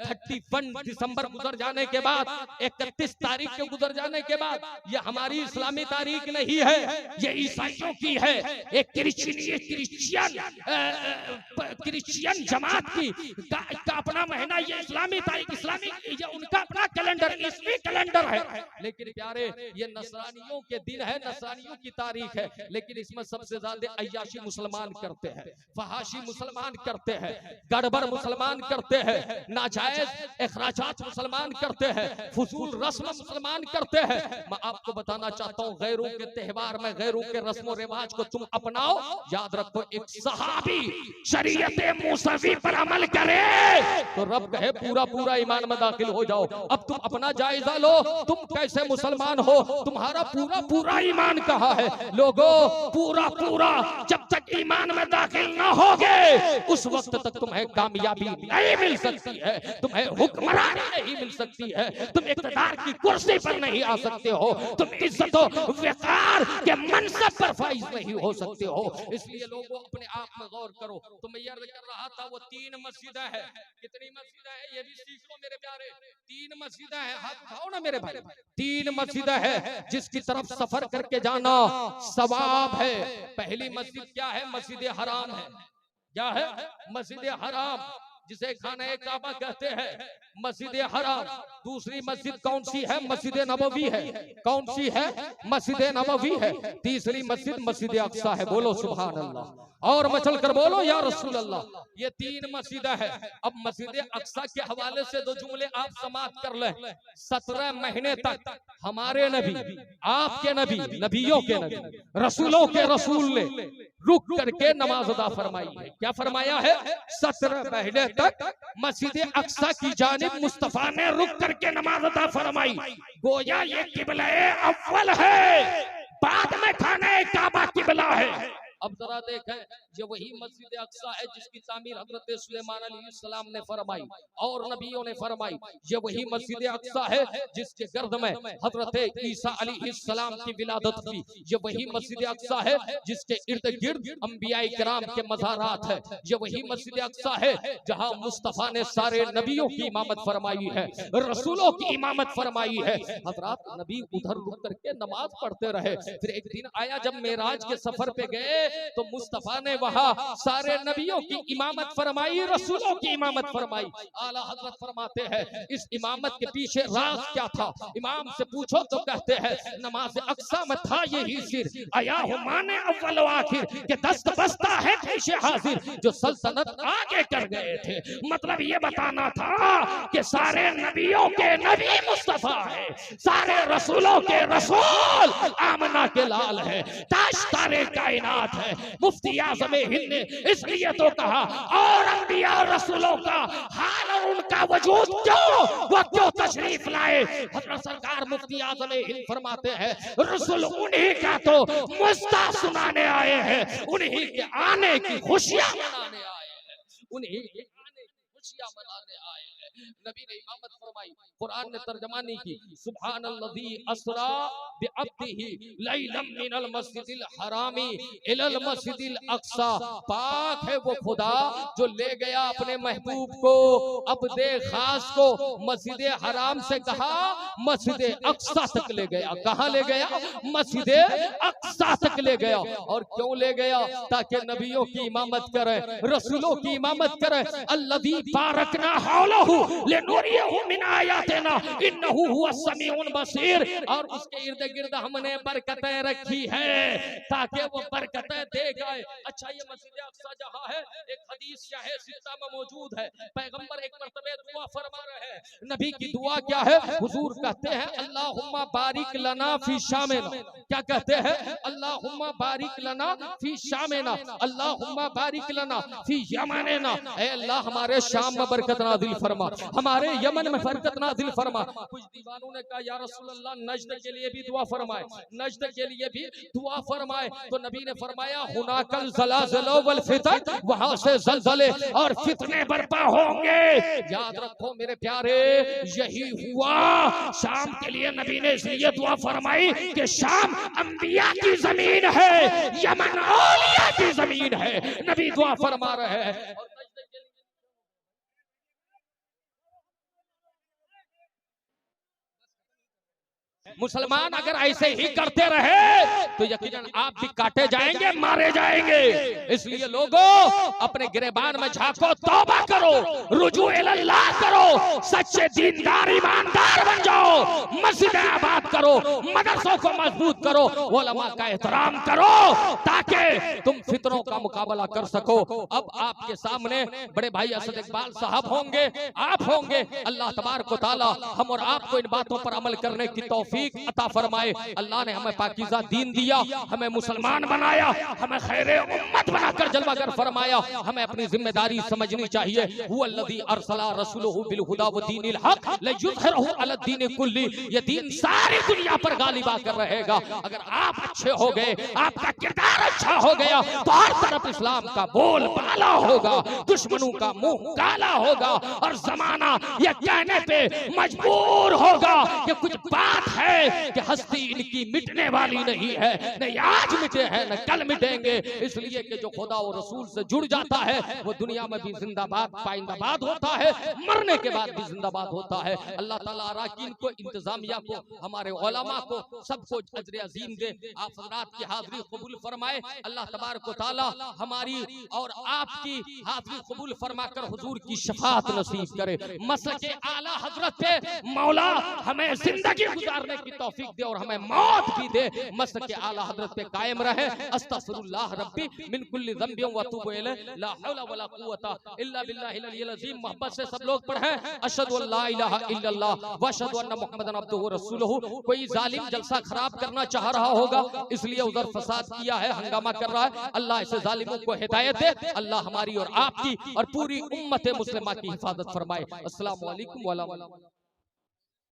31 दिसंबर गुजर जाने के बाद, 31 तारीख के गुजर जाने के बाद, ये हमारी इस्लामी तारीख नहीं है, ये ईसाइयों की है। एक क्रिश्चियन जमात की का अपना महीना, ये इस्लामी तारीख, इस्लामी ये उनका अपना कैलेंडर, ईस्वी कैलेंडर है। लेकिन प्यारे ये नसरानियों के दिन है, नसरानियों की तारीख है, लेकिन इसमें सबसे ज्यादा अय्याशी मुसलमान करते हैं, फहाशी मुसलमान करते हैं, गड़बड़ मुसलमान करते हैं, नाजायज इखराजात मुसलमान करते हैं, फजूल रस्म मुसलमान करते हैं। मैं आपको बताना चाहता हूँ, गैरों के त्योहार में गैरों के रस्म रिवाज को तुम अपनाओ। याद रखो एक सहाबी शरीयत मूसवी पर अमल करे तो रब कहे पूरा पूरा ईमान में दाखिल हो जाओ। अब तुम अपना जायजा लो, तुम कैसे मुसलमान हो, तुम्हारा पूरा पूरा ईमान कहाँ है? लोगों पूरा पूरा जब तक ईमान में दाखिल न होगे उस वक्त तक तुम्हें कामयाबी नहीं मिल सकती है, तुम्हें हुक्मरानी नहीं मिल सकती है, तुम इक़्तिदार की कुर्सी पर नहीं आ सकते हो, तुम इज्जत और वक़ार के मनसब पर फाइज नहीं हो सकते हो। इसलिए लोगों अपने आप में गौर करो। तो मैं अर्ज़ कर रहा था वो 3 मस्जिदें हैं, कितनी मस्जिदें हैं ये भी सीख लो मेरे प्यारे। 3 मस्जिदें हैं, हाथ उठाओ ना मेरे भाई। 3 मस्जिदें हैं जिसकी तरफ सफर करके जाना सवाब है। पहली मस्जिद क्या है? मस्जिद हराम है। क्या है? मस्जिद हराम, जिसे खाने काबा कहते हैं, मस्जिद हराम। दूसरी मस्जिद कौन सी है? मस्जिद नबवी है। कौन सी है? मस्जिद नबवी है। तीसरी मस्जिद मस्जिद अक्सा है। बोलो सुभान अल्लाह, और मचल कर बोलो या रसूल अल्लाह। ये 3 मस्जिद है। अब मस्जिद अक्सा के हवाले से 2 जुमले आप समाप्त कर लें। 17 महीने तक हमारे नबी, आपके नबी, नबियों के नबी, रसूलों के रसूल ने रुक करके नमाज अदा फरमाई है। क्या फरमाया है? 17 महीने तक मस्जिद अक्सा की जानिब मुस्तफा ने रुक करके नमाज अदा फरमाई। गोया ये किबला अव्वल है, बाद में खाने काबा किबला है। अब जरा देखें, ये वही मस्जिद अक्सा है जिसकी तामीर हजरत सुलेमान अलैहिस्सलाम ने फरमाई और नबियों ने फरमाई। ये वही मस्जिद अक्सा है जिसके गर्द में हजरत ईसा अलैहिस्सलाम की विलादत हुई। ये वही मस्जिद अक्सा है जिसके इर्द गिर्द अंबियाए किराम के मज़ारात है। ये वही मस्जिद अक्सा है जहां मुस्तफा ने सारे नबियों की इमामत फरमाई है, रसूलों की इमामत फरमाई है। हजरत नबी उधर रुक करके नमाज पढ़ते रहे। फिर एक दिन आया जब मेराज के सफर पे गए तो मुस्तफा ने वहां सारे नबियों की इमामत फरमाई, रसूलों की इमामत फरमाई। आला हजरत फरमाते हैं इस इमामत के पीछे राज क्या था? इमाम से पूछो तो कहते हैं नमाज अक्सा में था यही सिर, आया हूं माने अव्वल व आखिर के दस्त बस्ता है पीछे हाजिर जो सल्तनत आगे कर गए थे। मतलब ये बताना था कि सारे नबियों के नबी मुस्तफा है, सारे रसूलों के रसूल आमना के लाल है, ताजदारे कायनात है, मुफ्ती आज़म हिंद ने इसलिए तो कहा और अंबिया और रसूलों का हाल और उनका वजूद क्यों तशरीफ लाए। हज़रत सरकार मुफ्ती आज़म हिंद फरमाते हैं रसूल उन्हीं का तो मुस्ता सुनाने आए हैं, उन्हीं के आने की खुशियां मनाने आए हैं, उन्हीं के आने की खुशियां मनाने आए हैं। नबी ने इमामत फरमाई, कुरान ने तर्जमानी की, सुब्हानल्लज़ी असरा बिअब्दिही लैलम मिनल मस्जिदिल हरामी इलल मस्जिदिल अक्सा। पाक है वो खुदा जो ले गया अपने महबूब को, अब्दे खास को मस्जिद हराम से कहा मस्जिद अक्सा तक ले गया। कहां ले गया? मस्जिद अक्सा तक ले गया। और क्यों ले गया? ताकि नबियों की इमामत करे, रसूलों की इमामत करे। अल्लज़ी बारकना हौलहु लिनुरियहु मिन आयातिना इन्नहु हुवस समीउन बसीर। और उसके इर्द गिर्द हमने बरकतें रखी है ताकि वो बरकतें दे गए। अच्छा, ये मस्जिद अक्सा जहां है, एक हदीस शाहे सित्ता में मौजूद है, पैगंबर एक मर्तबे दुआ फरमा रहे हैं। नबी की दुआ क्या है? हुजूर कहते हैं अल्लाहुम्मा बारिक लना फी शामिना। क्या कहते हैं? अल्लाहुम्मा बारिक लना फी शामिना, अल्लाहुम्मा बारिक लना फी यमनिना। ऐ अल्लाह हमारे शाम में बरकत नाज़िल फरमा, हमारे यमन में बरकत नाज़िल फरमा। कुछ दीवानों ने कहा या रसूल अल्लाह नजद के लिए भी दुआ फरमाए, नजद के लिए भी दुआ फरमाए। तो नबी ने फरमाया हुनाकल ज़लाज़िलु वल फितन, वहां से ज़लज़ले और फितने बर्पा होंगे। याद रखो मेरे प्यारे, यही हुआ शाम के लिए। नबी ने इसलिए दुआ फरमाई कि शाम अंबिया की जमीन है, यमन औलिया की जमीन है। नबी दुआ फरमा रहे हैं। मुसलमान अगर ऐसे ही करते रहे तो यकीनन आप भी काटे जाएंगे, मारे जाएंगे। इसलिए लोगों अपने गिरेबान में झांको, तौबा करो, रुजू इल्लाह करो, सच्चे दीनदार ईमानदार बन जाओ, मस्जिदें आबाद करो, मदरसों को मजबूत करो, उलमा का एहतराम करो ताकि तुम फितरों का मुकाबला कर सको। अब आपके सामने बड़े भाई असद इकबाल साहब होंगे, आप होंगे। अल्लाह तबारक व तआला हम और आपको इन बातों पर अमल करने की तौफीक अता फरमाए। अल्लाह ने हमें पाकीज़ा दीन दिया, हमें मुसलमान बनाया, हमें खैरे उम्मत बनाकर जलवागर फरमाया। हमें अपनी जिम्मेदारी समझनी चाहिए। हुवल्लज़ी अरसला रसूलहु बिल हुदा व दीनिल हक लियुज़हिरहु अला दीनि कुल्ली। ये दीन सारी दुनिया पर गालिब आकर रहेगा। अगर आप अच्छे हो गए, आपका किरदार अच्छा हो गया तो हर तरफ इस्लाम का बोल बाला होगा, दुश्मनों का मुंह काला होगा और जमाना ये कहने पे मजबूर होगा कि कुछ बात है कि हस्ती इनकी मिटने वाली नहीं है, नहीं आज मिटे हैं न कल मिटेंगे। इसलिए कि जो खुदा और रसूल से जुड़ जाता है वो दुनिया में भी जिंदाबाद पाइंदाबाद होता है, मरने के बाद भी जिंदाबाद होता है। अल्लाह ताला अराकीन को, इंतजामिया को, हमारे उलमा को, सबको अजर अजीम दे। आप हज़रात की हाज़िरी कबूल फरमाए। अल्लाह तबारक व तआला हमारी और आपकी हाज़िरी कबूल फरमाकर हुजूर की शफाअत नसीब करे। मसलके आला हजरत पे मौला हमें जिंदगी गुजारने की तौफीक दे और हमें मौत भी दे। मसलके आला हजरत पे कायम रहे। अस्तगफिरुल्लाह रब्बी मिन कुल्ली ज़ंबिन व अतूबु इलैह, ला हौला वला कुव्वता इल्ला बिल्लाहिल अलिय्यिल अज़ीम। मोहब्बत से सब लोग पढ़ें अशहदु अल्ला इलाहा इल्लल्लाह व अशहदु अन्ना मुहम्मदन अब्दुहु व रसूलुहु। कोई जालिम जलसा खराब करना चाह रहा होगा, इसलिए उधर फसाद किया है, हंगामा कर रहा है। अल्लाह ऐसे जालिमों को हिदायत दे। अल्लाह हमारी और आपकी और पूरी उम्मत मुस्लिमा की हिफाजत फरमाए। अस्सलामु अलैकुम व रहमतुल्लाह।